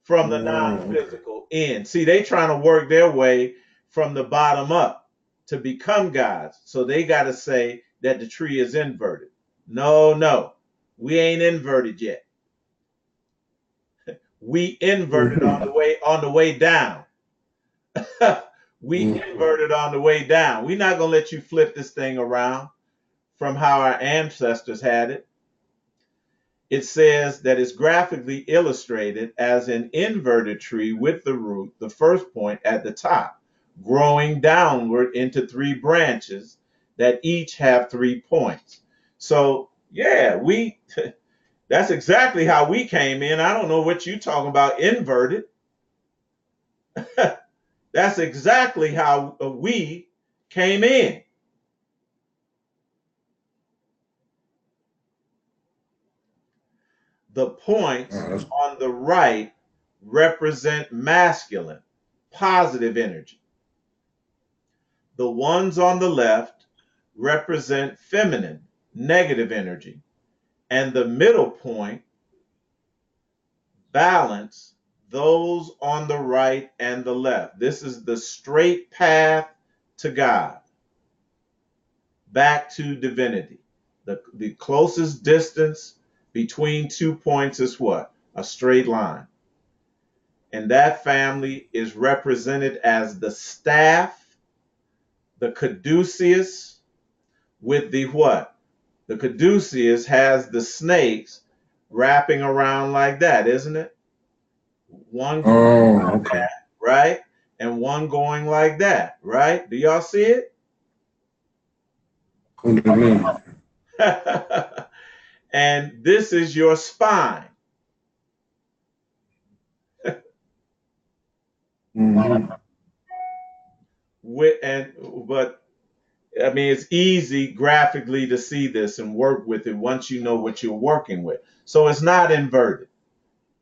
from the non-physical in. See, they trying to work their way from the bottom up to become gods. So they got to say that the tree is inverted. No, no, we ain't inverted yet. We inverted on the way down. We inverted on the way down. We're not gonna let you flip this thing around from how our ancestors had it. It says that it's graphically illustrated as an inverted tree with the root, the first point at the top, growing downward into three branches that each have 3 points. So yeah, that's exactly how we came in. I don't know what you talking about inverted. That's exactly how we came in. The points on the right represent masculine, positive energy. The ones on the left represent feminine, negative energy. And the middle point balance those on the right and the left. This is the straight path to God, back to divinity. The closest distance between 2 points is what? A straight line. And that family is represented as the staff, the caduceus, with the what? The caduceus has the snakes wrapping around like that, isn't it? One going like that, right? And one going like that, right? Do y'all see it? And this is your spine. But I mean, it's easy graphically to see this and work with it once you know what you're working with. So it's not inverted.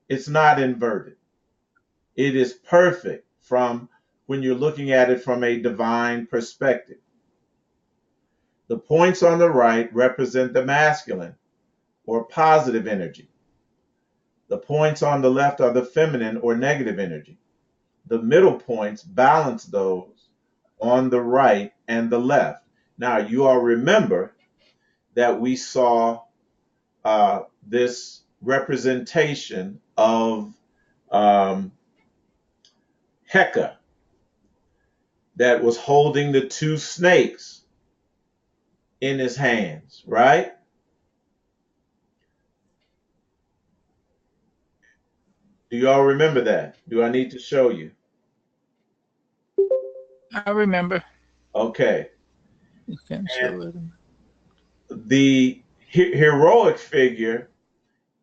It's not inverted. It is perfect from when you're looking at it from a divine perspective. The points on the right represent the masculine or positive energy. The points on the left are the feminine or negative energy. The middle points balance those on the right and the left. Now, you all remember that we saw this representation of Heka that was holding the 2 snakes in his hands, right? Do you all remember that? Do I need to show you? I remember. Okay. You can show it. The heroic figure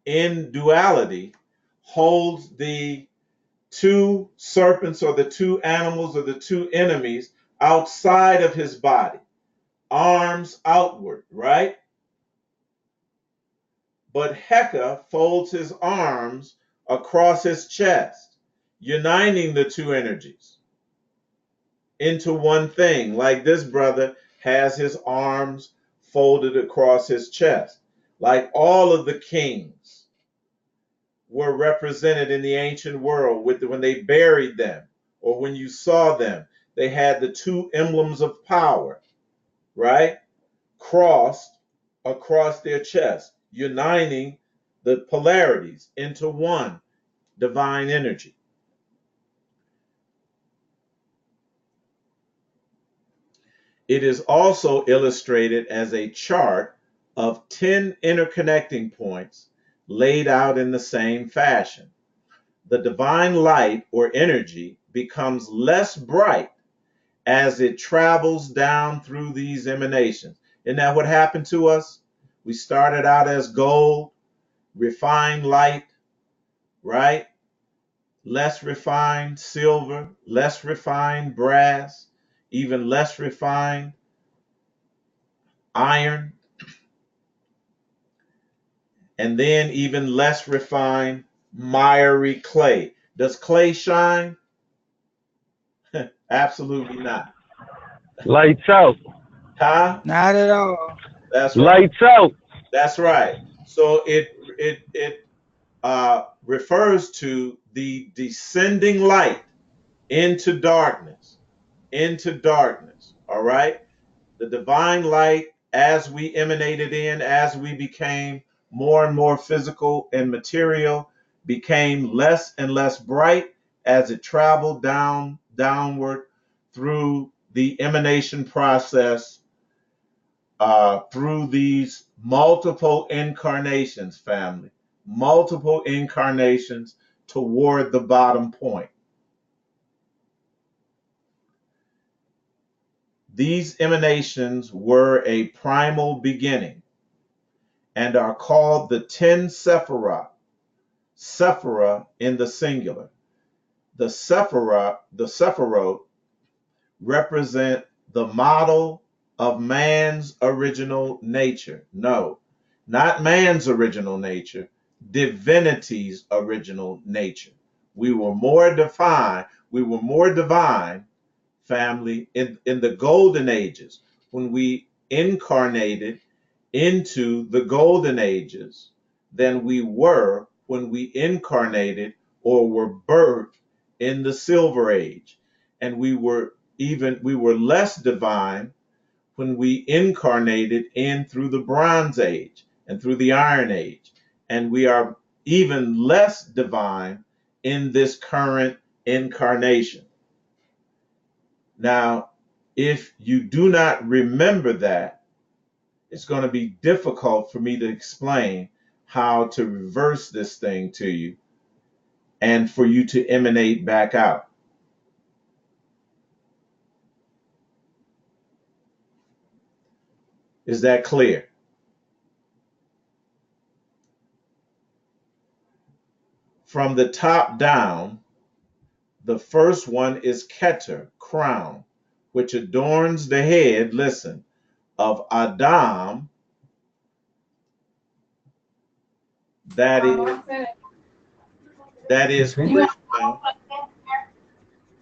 in duality holds the 2 serpents or the 2 animals or the 2 enemies outside of his body, arms outward, right? But Heka folds his arms across his chest, uniting the 2 energies into one thing. Like this brother has his arms folded across his chest. Like all of the kings were represented in the ancient world when they buried them or when you saw them, they had the 2 emblems of power, right? Crossed across their chest, uniting the polarities into one divine energy. It is also illustrated as a chart of 10 interconnecting points laid out in the same fashion. The divine light or energy becomes less bright as it travels down through these emanations. Isn't that what happened to us? We started out as gold, refined light, right? Less refined silver, less refined brass, even less refined iron, and then even less refined miry clay. Does clay shine? Absolutely not. Lights out. Huh? Not at all. That's right. Lights out. That's right. So it refers to the descending light into darkness, into darkness. All right. The divine light, as we emanated in, as we became more and more physical and material, became less and less bright as it traveled downward through the emanation process, through these multiple incarnations, family, multiple incarnations toward the bottom point. These emanations were a primal beginning and are called the 10 Sephirah, Sephirah in the singular. The Sephirot represent the model of man's original nature. No, not man's original nature, divinity's original nature. We were more defined, we were more divine, family, in the golden ages when we incarnated into the golden ages than we were when we incarnated or were birthed in the silver age. And we were less divine when we incarnated in through the bronze age and through the iron age. And we are even less divine in this current incarnation. Now, if you do not remember that, it's going to be difficult for me to explain how to reverse this thing to you and for you to emanate back out. Is that clear? From the top down, the first one is Keter, crown, which adorns the head, listen, of Adam, that is Krishna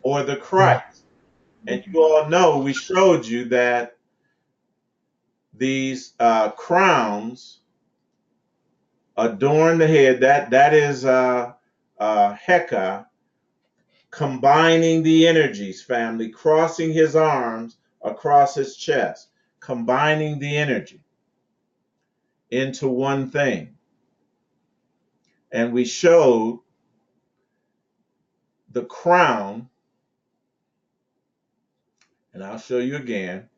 or the Christ. And you all know we showed you that these crowns adorn the head. That is Heka, combining the energies, family, crossing his arms across his chest, combining the energy into one thing. And we showed the crown, and I'll show you again.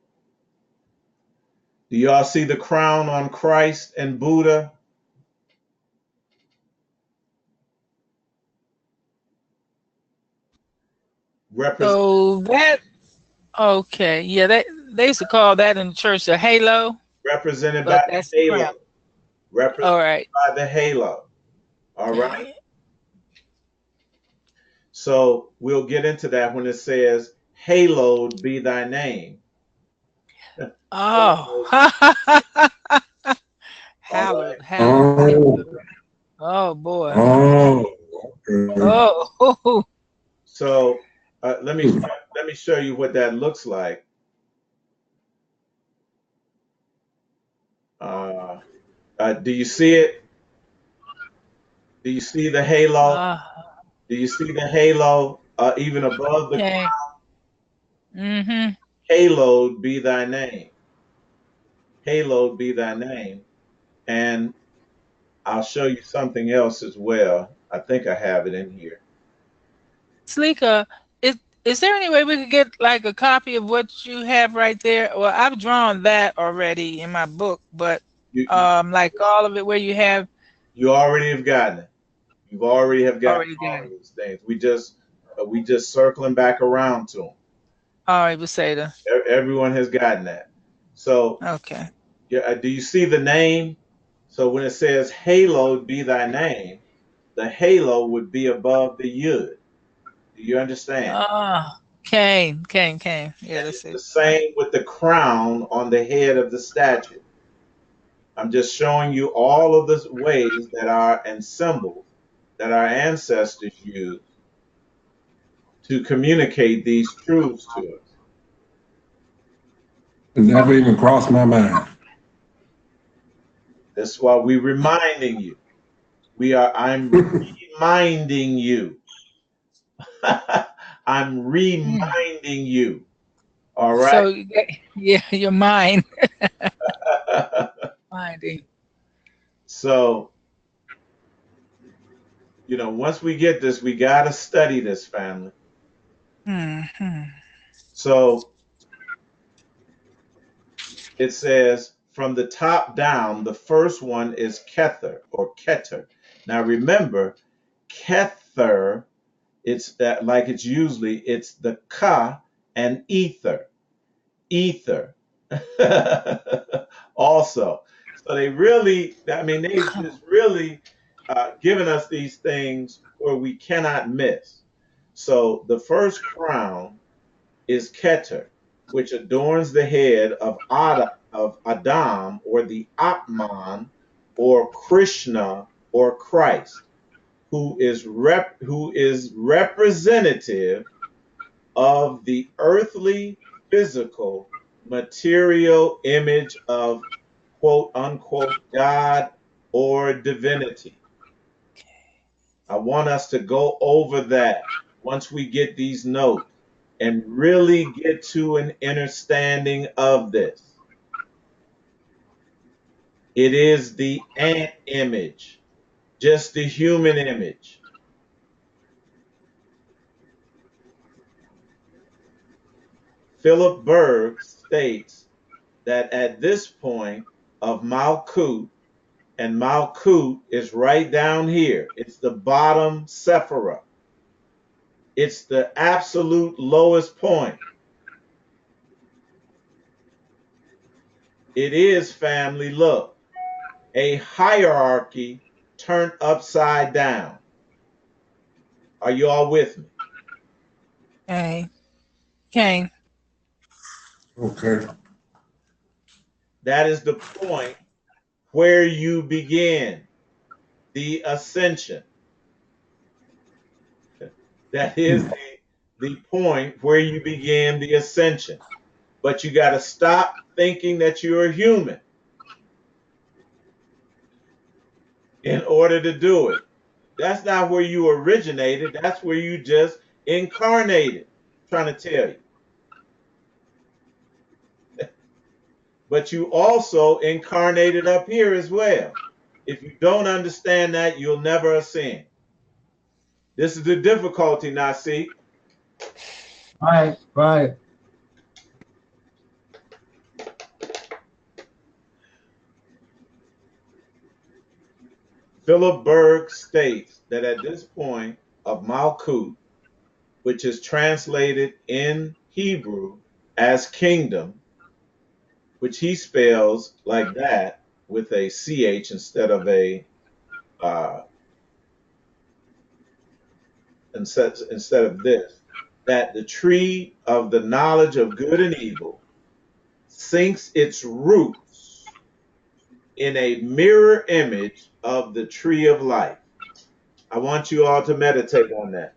Do y'all see the crown on Christ and Buddha? So that okay, yeah, they used to call that in the church a halo, Represented by but the that's the halo. crown. Represented All right. by the halo. All right. So we'll get into that when it says, haloed be thy name. Oh. All right. Hallowed. Oh, Oh boy. oh, okay. Oh. So let me show you what that looks like. Do you see it? Do you see the halo? Uh, Do you see the halo even above the okay. Mm-hmm. haloed be thy name? Haloed be thy name. And I'll show you something else as well. I think I have it in here. Slika, is there any way we could get like a copy of what you have right there? Well, I've drawn that already in my book, but You like all of it where you have you already have gotten it. You already have gotten already all got of it. these things. We just circling back around to them. All right, Beseda. Everyone has gotten that. So, Okay. yeah, do you see the name? So when it says hallowed be thy name, the halo would be above the yud. Do you understand? Ah, Cain. Yeah, And that's it's the it. same with the crown on the head of the statue. I'm just showing you all of the ways that are and symbols that our ancestors used to communicate these truths to us. It never even crossed my mind. That's why we're reminding you. I'm reminding you. I'm Mm. reminding you. All right. So, yeah, your mind. Minding. So, once we get this, we got to study this, family. Hmm. So it says from the top down, the first one is Kether or Keter. Now remember, Kether, it's that like it's usually it's the Ka and ether. Ether. Also. So they really, I mean, they've just really given us these things where we cannot miss. So the first crown is Keter, which adorns the head of Adam or the Atman or Krishna or Christ, who is representative of the earthly, physical, material image of quote unquote God or divinity. I want us to go over that once we get these notes and really get to an understanding of this. It is the ant image, just the human image. Philip Berg states that at this point of Malkut, and Malkut is right down here, it's the bottom Sephirah. It's the absolute lowest point. It is, family, look, a hierarchy turned upside down. Are you all with me? Okay. Cain. Okay. That is the point where you begin the ascension. That is the point where you begin the ascension. But you got to stop thinking that you're a human in order to do it. That's not where you originated. That's where you just incarnated. I'm trying to tell you. But you also incarnated up here as well. If you don't understand that, you'll never ascend. This is the difficulty, Nasi. Right. Philip Berg states that at this point of Malkut, which is translated in Hebrew as kingdom, which he spells like that with a ch instead of a uh, instead of this, that the tree of the knowledge of good and evil sinks its roots in a mirror image of the tree of life. I want you all to meditate on that.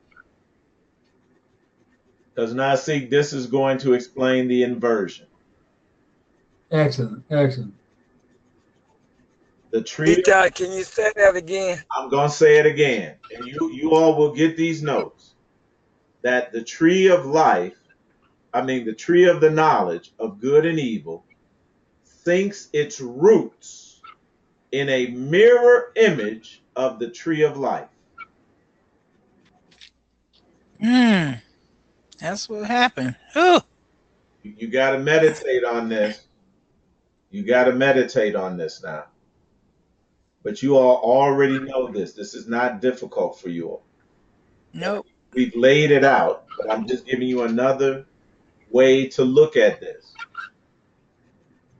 Because now, see, this is going to explain the inversion. Excellent. The tree, Eitai, can you say that again? I'm going to say it again, and you all will get these notes that the tree of life, the tree of the knowledge of good and evil, sinks its roots in a mirror image of the tree of life. That's what happened. Ooh. You got to meditate on this. You got to meditate on this now. But you all already know this. This is not difficult for you all. Nope. We've laid it out, but I'm just giving you another way to look at this.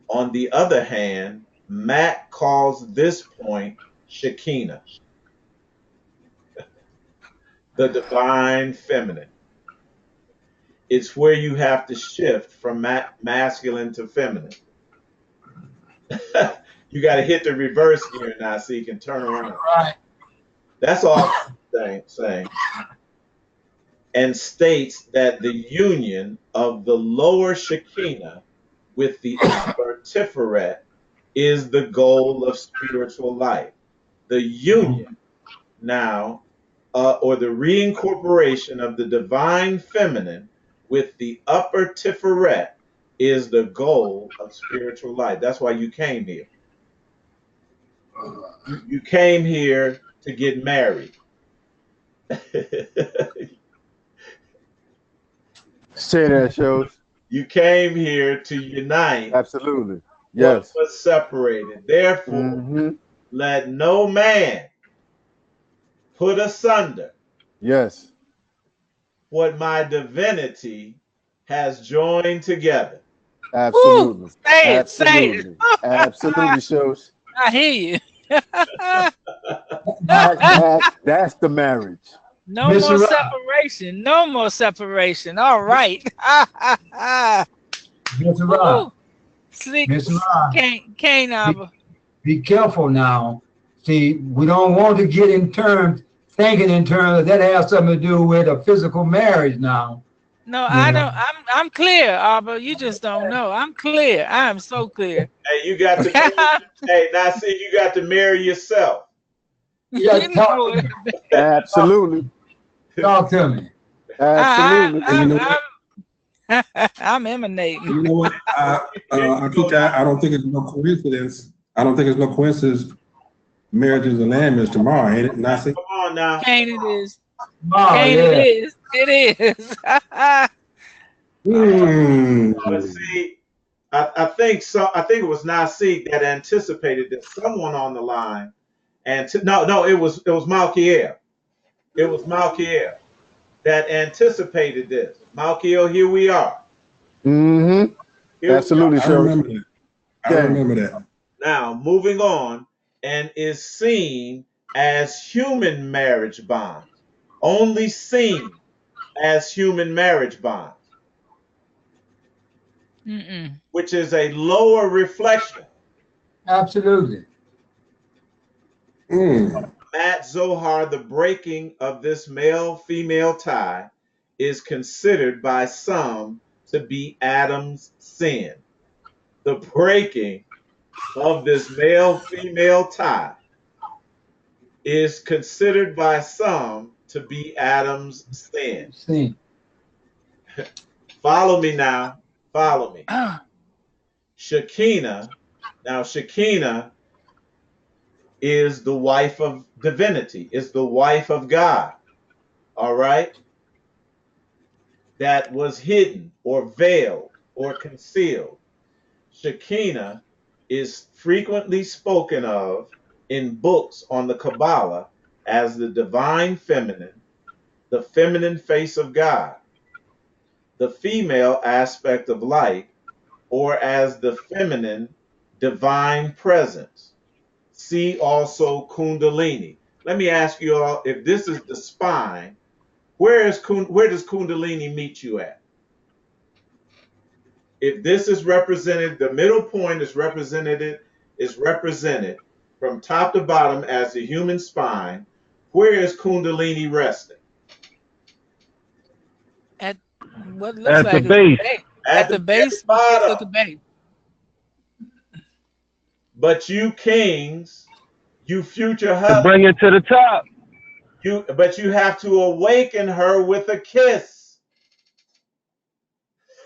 On the other hand, Matt calls this point Shekinah, the divine feminine. It's where you have to shift from masculine to feminine. You got to hit the reverse gear now so you can turn around. Right. That's all I'm saying. And states that the union of the lower Shekinah with the upper Tiferet is the goal of spiritual life. The union now, or the reincorporation of the divine feminine with the upper Tiferet is the goal of spiritual life. That's why you came here. You came here to get married. Say that, shows. You came here to unite. Absolutely. Yes. What was separated. Therefore, let no man put asunder. Yes. What my divinity has joined together. Absolutely. Woo! Say it, say Absolutely. Absolutely, shows. I hear you. That's the marriage. No Mr. more Rob. separation. No more separation. All right. Mr. Rob, Sleep. Mr. Rob, Can't Abba. be careful now. See, we don't want to get in terms, thinking in terms that has something to do with a physical marriage now. No, I don't. I'm clear, Abba. You just don't know. I'm clear. I am so clear. Hey, you got to hey, now see, you got to marry yourself. Yeah, You know it. Absolutely. Talk to me. Absolutely. I'm emanating. You know what? I don't think it's no coincidence. I don't think it's no coincidence. Marriage is the land is tomorrow, ain't it? Nasi? Come on now. Can't it is. Oh, Can't yeah. it is. It is. But see, I think it was Nasik that anticipated that someone on the line, and no, it was Malkiel. It was Malkiel that anticipated this. Malkiel, here we are. Absolutely, I remember that. I remember that. Now, moving on, and is seen as human marriage bonds. Only seen as human marriage bonds. Which is a lower reflection. Absolutely. Matt Zohar, the breaking of this male-female tie is considered by some to be Adam's sin. The breaking of this male-female tie is considered by some to be Adam's sin. Follow me now. Follow me. Shekinah. Now, Shekinah is the wife of divinity, is the wife of God. All right? That was hidden or veiled or concealed. Shekinah is frequently spoken of in books on the Kabbalah as the divine feminine, the feminine face of God, the female aspect of light, or as the feminine divine presence. See also Kundalini. Let me ask you all, if this is the spine, where does Kundalini meet you at? If this is represented, the middle point is represented from top to bottom as the human spine. Where is Kundalini resting? At what looks At like the base. At the base. bottom. At the base. But you kings, you future To husbands, bring it to the top. but you have to awaken her with a kiss.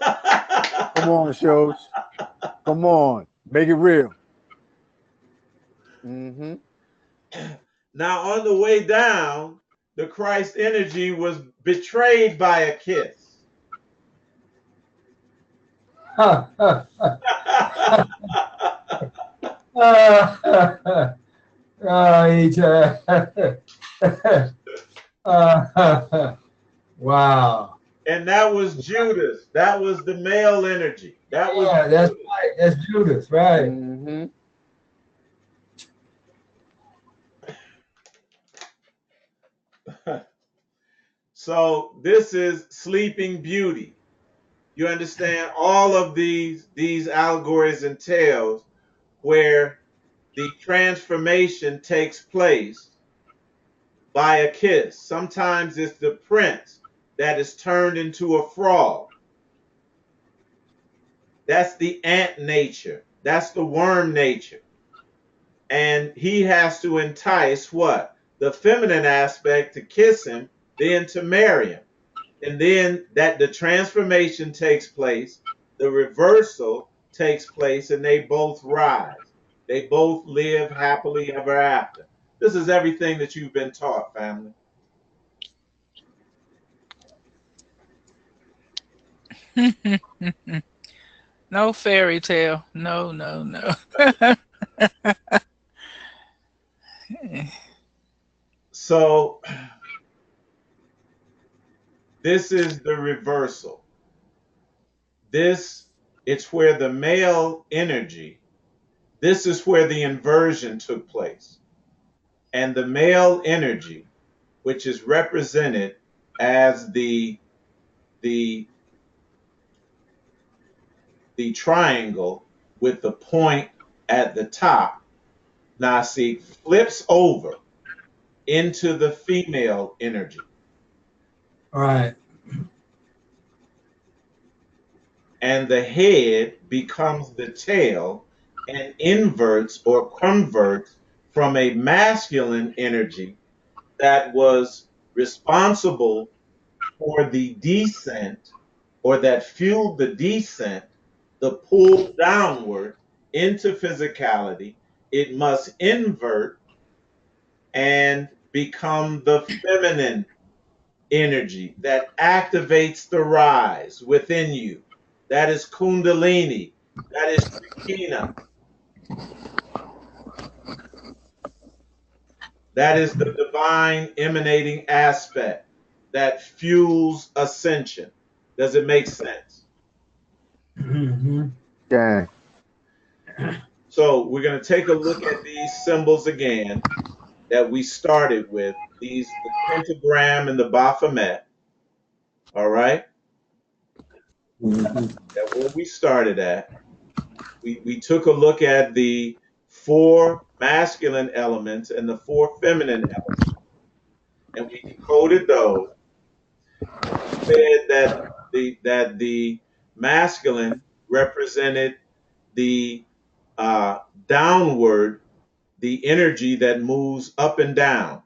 Come on, shows. Come on. Make it real. Now, on the way down, the Christ energy was betrayed by a kiss. Wow. And that was Judas. That was the male energy. That was Yeah, that's right. That's Judas, right? Mm-hmm. Judas. So this is Sleeping Beauty. You understand all of these allegories and tales where the transformation takes place by a kiss. Sometimes it's the prince that is turned into a frog. That's the ant nature. That's the worm nature. And he has to entice what? The feminine aspect to kiss him, then to marry him. And then that the transformation takes place, the reversal takes place, and they both rise. They both live happily ever after. This is everything that you've been taught, family. No fairy tale. No, no, no. So this is the reversal. This it's where the male energy, this is where the inversion took place. And the male energy, which is represented as the the triangle with the point at the top, Nasi, flips over into the female energy. All right. And the head becomes the tail and inverts or converts from a masculine energy that was responsible for the descent or that fueled the descent, the pull downward into physicality. It must invert and become the feminine energy that activates the rise within you. That is Kundalini. That is Shakina. That is the divine emanating aspect that fuels ascension. Does it make sense? Mm-hmm. Gang. So we're going to take a look at these symbols again that we started with. These, the pentagram and the Baphomet. All right. Mhm. That's where we started at. We took a look at the four masculine elements and the four feminine elements, and we decoded those. And we said that the masculine represented the downward, the energy that moves up and down,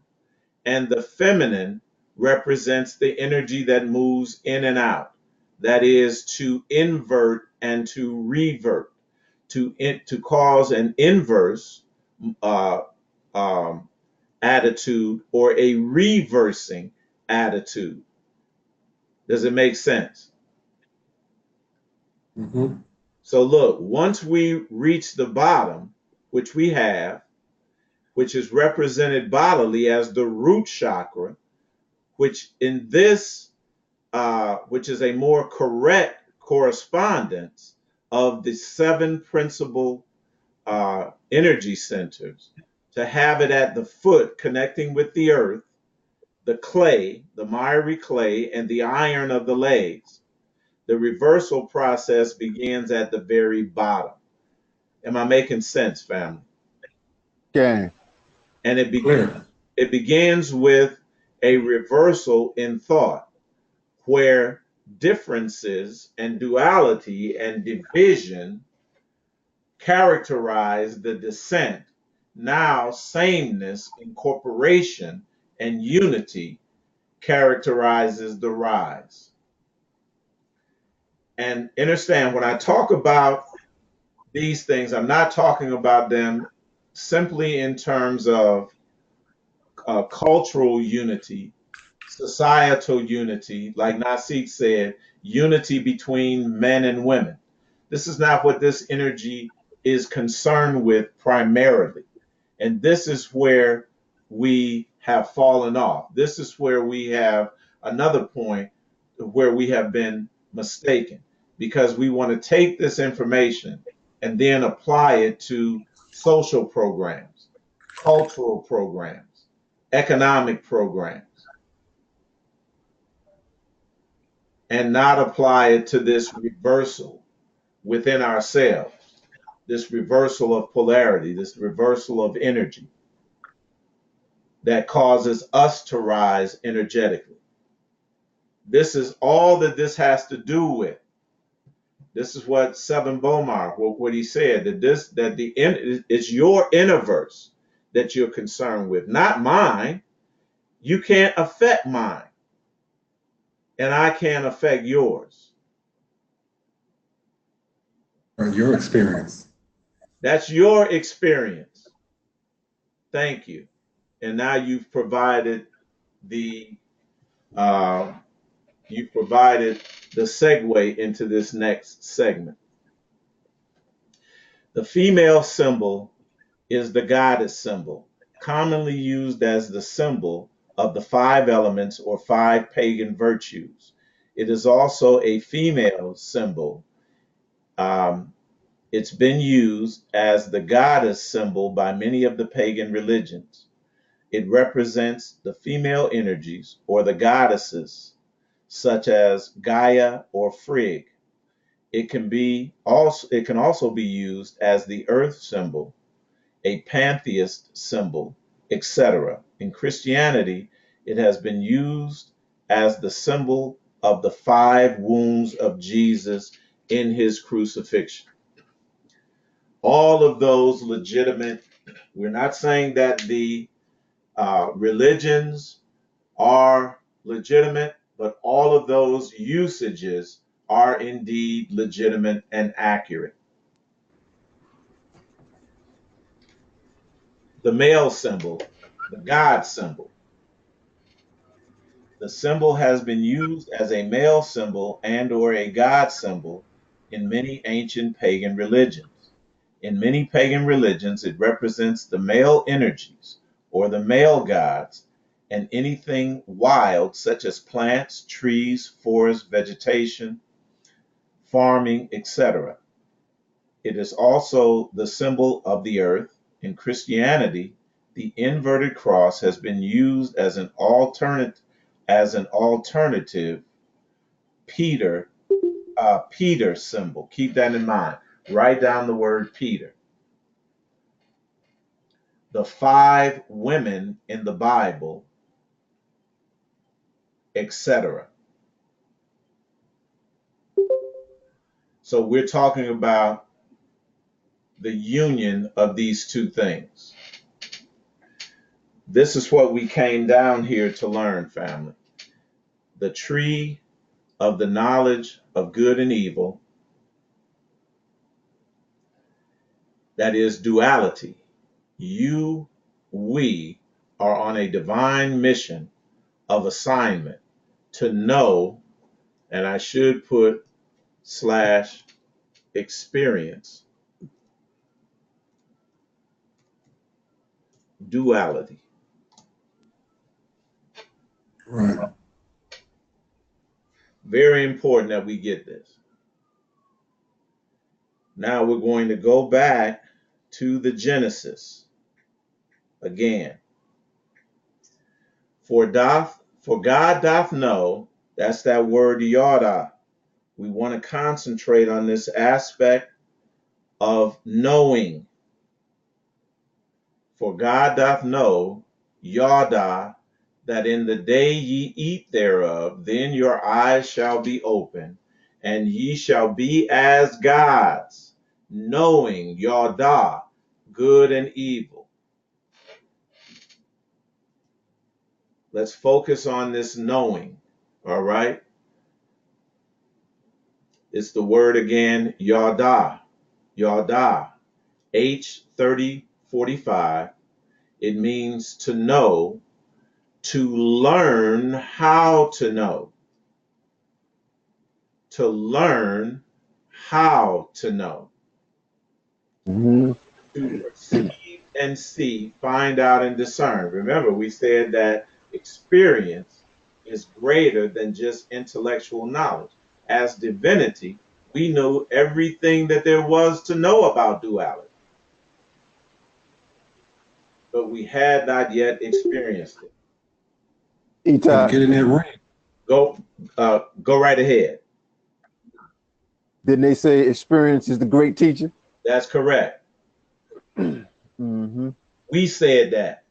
and the feminine represents the energy that moves in and out. That is to invert and to revert, to cause an inverse uh, um, attitude or a reversing attitude. Does it make sense? Mhm. So look, once we reach the bottom, which we have, which is represented bodily as the root chakra, which in this, which is a more correct correspondence of the seven principal energy centers, to have it at the foot connecting with the earth, the clay, the miry clay, and the iron of the legs. The reversal process begins at the very bottom. Am I making sense, family? Gang. And Clear. it begins with a reversal in thought, where differences and duality and division characterize the descent. Now, sameness, incorporation, and unity characterizes the rise. And understand, when I talk about these things, I'm not talking about them simply in terms of cultural unity, societal unity, like Nasik said, unity between men and women. This is not what this energy is concerned with primarily. And this is where we have fallen off. This is where we have another point. where we have been mistaken, because we want to take this information and then apply it to social programs, cultural programs, economic programs, and not apply it to this reversal within ourselves, this reversal of polarity, this reversal of energy that causes us to rise energetically. This is all that this has to do with. This is what Seven Bomar, what he said, it's your Innerverse that you're concerned with, not mine. You can't affect mine, and I can't affect yours. Or your experience. That's your experience. Thank you. And now the uh, you've provided the segue into this next segment. The female symbol is the goddess symbol, commonly used as the symbol of the five elements or five pagan virtues. It is also a female symbol. It's been used as the goddess symbol by many of the pagan religions. It represents the female energies or the goddesses, such as Gaia or Frigg. It can also be used as the earth symbol, a pantheist symbol, etc. In Christianity, it has been used as the symbol of the five wounds of Jesus in his crucifixion. All of those legitimate, we're not saying that the religions are legitimate, but all of those usages are indeed legitimate and accurate. The male symbol, the God symbol. The symbol has been used as a male symbol and or a God symbol in many ancient pagan religions. In many pagan religions, it represents the male energies or the male gods and anything wild such as plants, trees, forest, vegetation, farming, etc. It is also the symbol of the earth. In Christianity, the inverted cross has been used as an alternative Peter Peter symbol. Keep that in mind. Write down the word Peter. The five women in the Bible, etc. So we're talking about the union of these two things. This is what we came down here to learn, family. The tree of the knowledge of good and evil, that is duality. You, we are on a divine mission of assignment to know, and I should put slash experience duality. Right. Very important that we get this. Now we're going to go back to the Genesis again. For God doth know, that's that word yada. We want to concentrate on this aspect of knowing. For God doth know, yada, that in the day ye eat thereof, then your eyes shall be open, and ye shall be as gods, knowing yada, good and evil. Let's focus on this knowing, all right? It's the word again, yada, yada, H3045. It means to know, to learn how to know. To learn how to know. Mm-hmm. To perceive and see, find out and discern. Remember, we said that experience is greater than just intellectual knowledge. As divinity, we knew everything that there was to know about duality, but we had not yet experienced it. Gotta Eitai, get in that ring. Go right ahead. didn't they say experience is the great teacher? That's correct. Mm-hmm. We said that.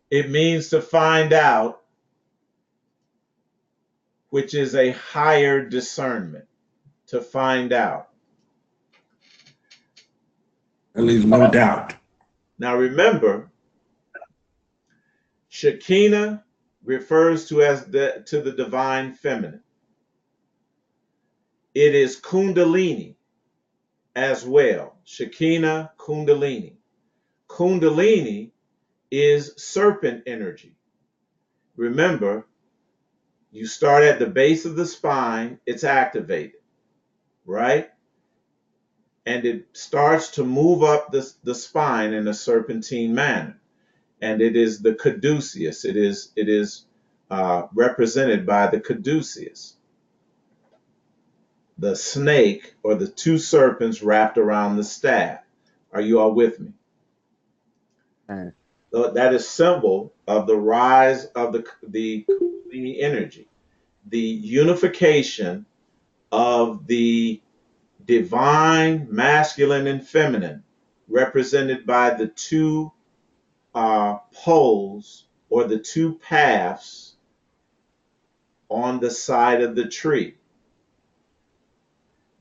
It means to find out, which is a higher discernment. To find out. That leaves no doubt. Now remember, Shekinah refers to the divine feminine. It is Kundalini as well. Shekinah, Kundalini. Kundalini is serpent energy. Remember, you start at the base of the spine, it's activated, right? And it starts to move up the spine in a serpentine manner. And it is the caduceus. It is represented by the caduceus, the snake or the two serpents wrapped around the staff. Are you all with me? Okay. So that is symbol of the rise of the Kundalini energy, the unification of the divine masculine and feminine, represented by the two poles or the two paths on the side of the tree.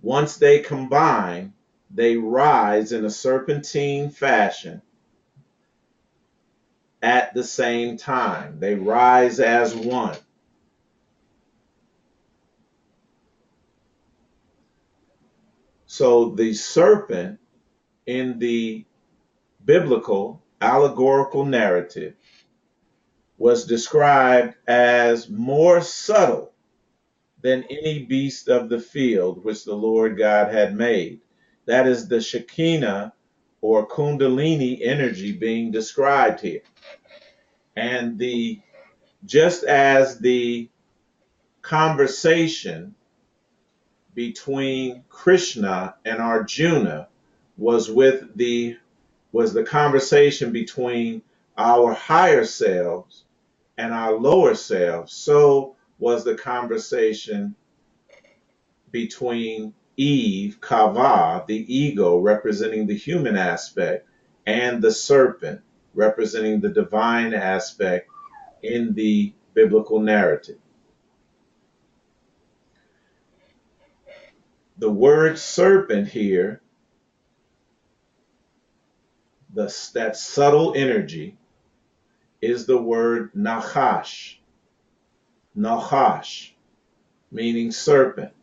Once they combine, they rise in a serpentine fashion at the same time. They rise as one. So the serpent in the biblical allegorical narrative was described as more subtle than any beast of the field which the Lord God had made. That is the Shekinah or Kundalini energy being described here. And just as the conversation between Krishna and Arjuna was the conversation between our higher selves and our lower selves, so was the conversation between Eve, Kava, the ego representing the human aspect, and the serpent representing the divine aspect in the biblical narrative. The word serpent here, that subtle energy, is the word nachash. Nachash, meaning serpent.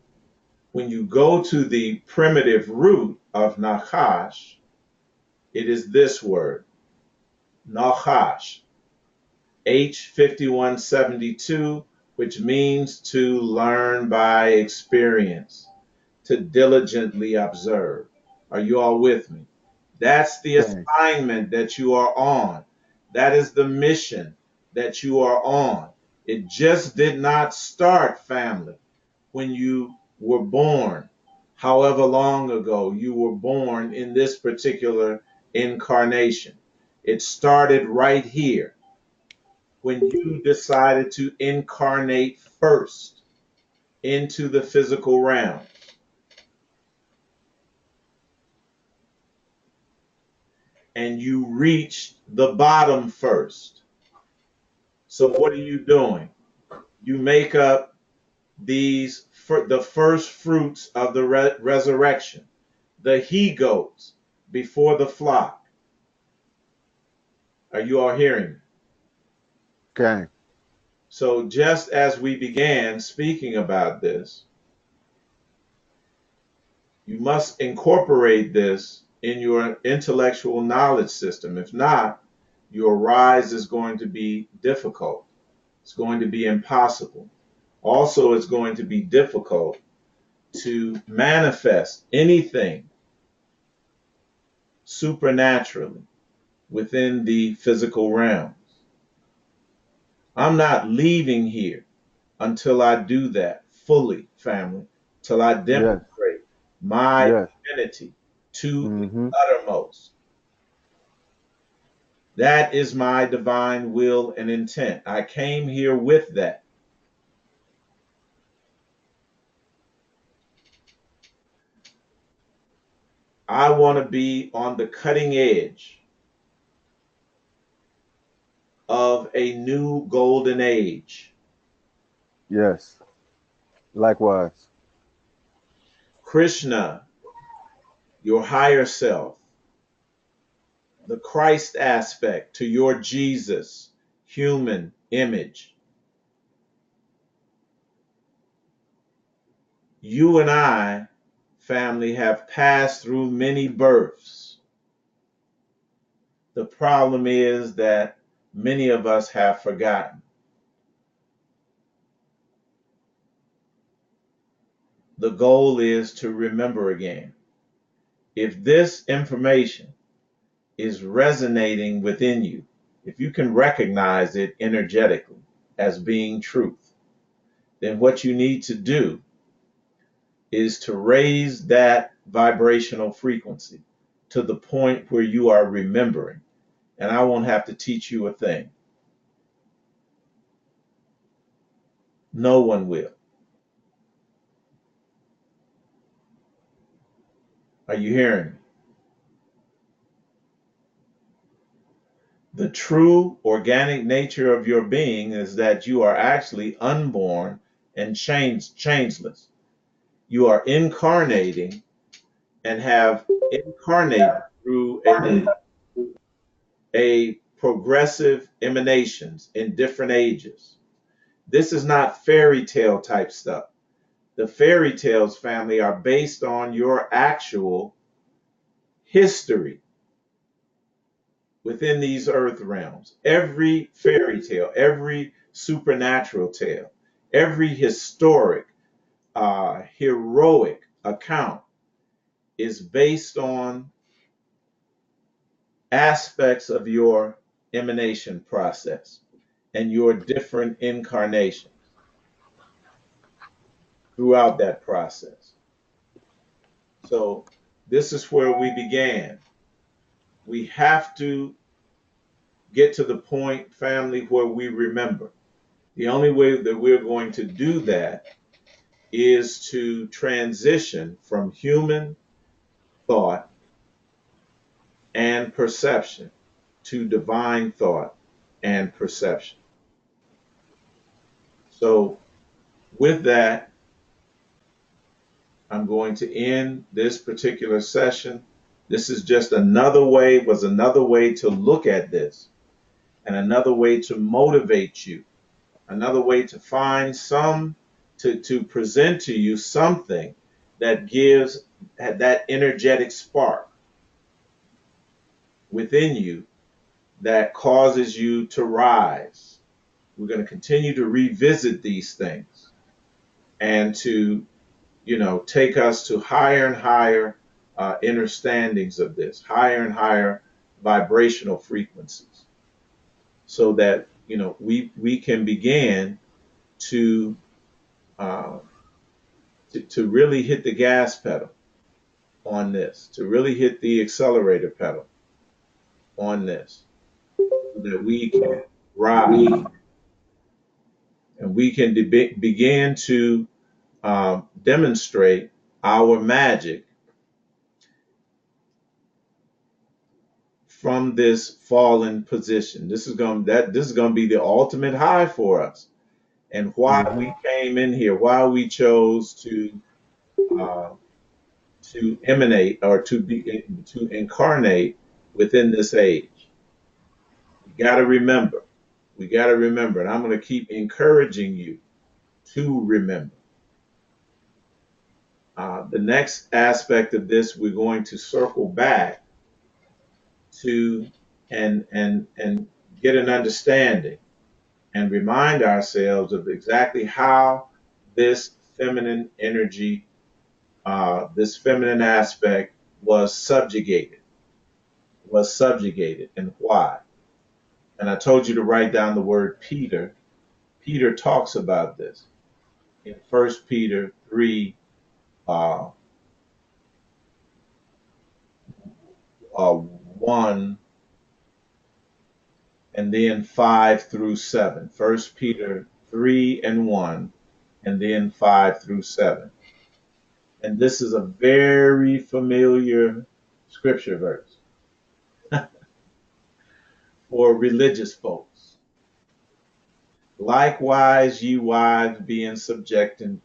When you go to the primitive root of nachash, it is this word, nachash, H5172, which means to learn by experience, to diligently observe. Are you all with me? That's the Okay. assignment that you are on. That is the mission that you are on. It just did not start, family, when you were born. However long ago you were born in this particular incarnation. It started right here when you decided to incarnate first into the physical realm. And you reached the bottom first. So what are you doing? You make up the first fruits of the resurrection, the he goats before the flock. Are you all hearing me? Okay. So just as we began speaking about this, you must incorporate this in your intellectual knowledge system. If not, your rise is going to be difficult. It's going to be impossible. Also, it's going to be difficult to manifest anything supernaturally within the physical realm. I'm not leaving here until I do that fully, family, till I Yes. demonstrate my Yes. divinity to the Mm-hmm. uttermost. That is my divine will and intent. I came here with that. I want to be on the cutting edge of a new golden age. Yes. Likewise. Krishna, your higher self, the Christ aspect to your Jesus, human image. You and I, family, have passed through many births. The problem is that many of us have forgotten. The goal is to remember again. If this information is resonating within you, if you can recognize it energetically as being truth, then what you need to do is to raise that vibrational frequency to the point where you are remembering. And I won't have to teach you a thing. No one will. Are you hearing me? The true organic nature of your being is that you are actually unborn and changeless. You are incarnating and have incarnated through a progressive emanations in different ages. This is not fairy tale type stuff. The fairy tales, family, are based on your actual history within these earth realms. Every fairy tale, every supernatural tale, every historic, heroic account is based on aspects of your emanation process and your different incarnations throughout that process. So, this is where we began. We have to get to the point, family, where we remember. The only way that we're going to do that is to transition from human thought and perception to divine thought and perception. So, with that, I'm going to end this particular session. This is just was another way to look at this and another way to motivate you, another way to find to present to you something that gives that energetic spark within you that causes you to rise. We're going to continue to revisit these things and to, take us to higher and higher understandings of this, higher and higher vibrational frequencies, so that we can begin to, uh, to really hit the gas pedal on this, to really hit the accelerator pedal on this, so that we can rise and we can begin to demonstrate our magic from this fallen position. This is going to be the ultimate high for us, and why Mm-hmm. we came in here, why we chose uh, to emanate or to incarnate within this age. We got to remember. We got to remember, and I'm going to keep encouraging you to remember. The next aspect of this, we're going to circle back to and get an understanding and remind ourselves of exactly how this feminine energy, this feminine aspect was subjugated was subjugated and why. And I told you to write down the word Peter. Peter talks about this in 1 Peter 3, uh, 1, and then 5 through 7. 1 Peter 3 and 1, and then 5 through 7. And this is a very familiar scripture verse for religious folks. Likewise, ye wives, be in subjection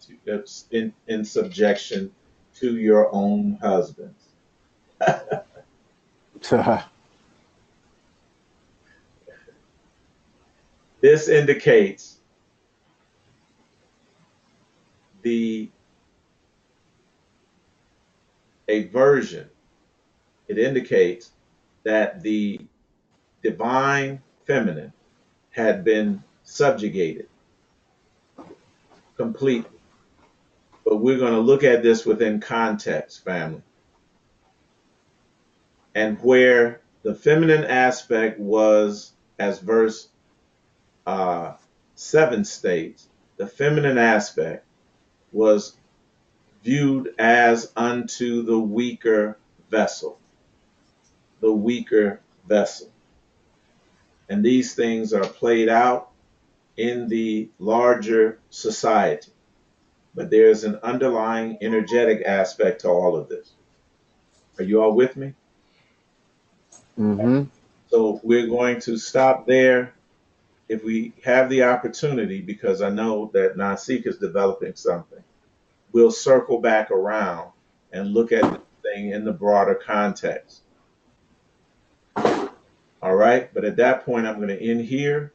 in subjection to your own husbands. This indicates a version. It indicates that the divine feminine had been subjugated completely. But we're going to look at this within context, family. And where the feminine aspect was, as verse 7 states, the feminine aspect was viewed as unto the weaker vessel, the weaker vessel. And these things are played out in the larger society. But there's an underlying energetic aspect to all of this. Are you all with me? Mm-hmm. So we're going to stop there if we have the opportunity, because I know that Nasik is developing something. We'll circle back around and look at this thing in the broader context. All right. But at that point, I'm going to end here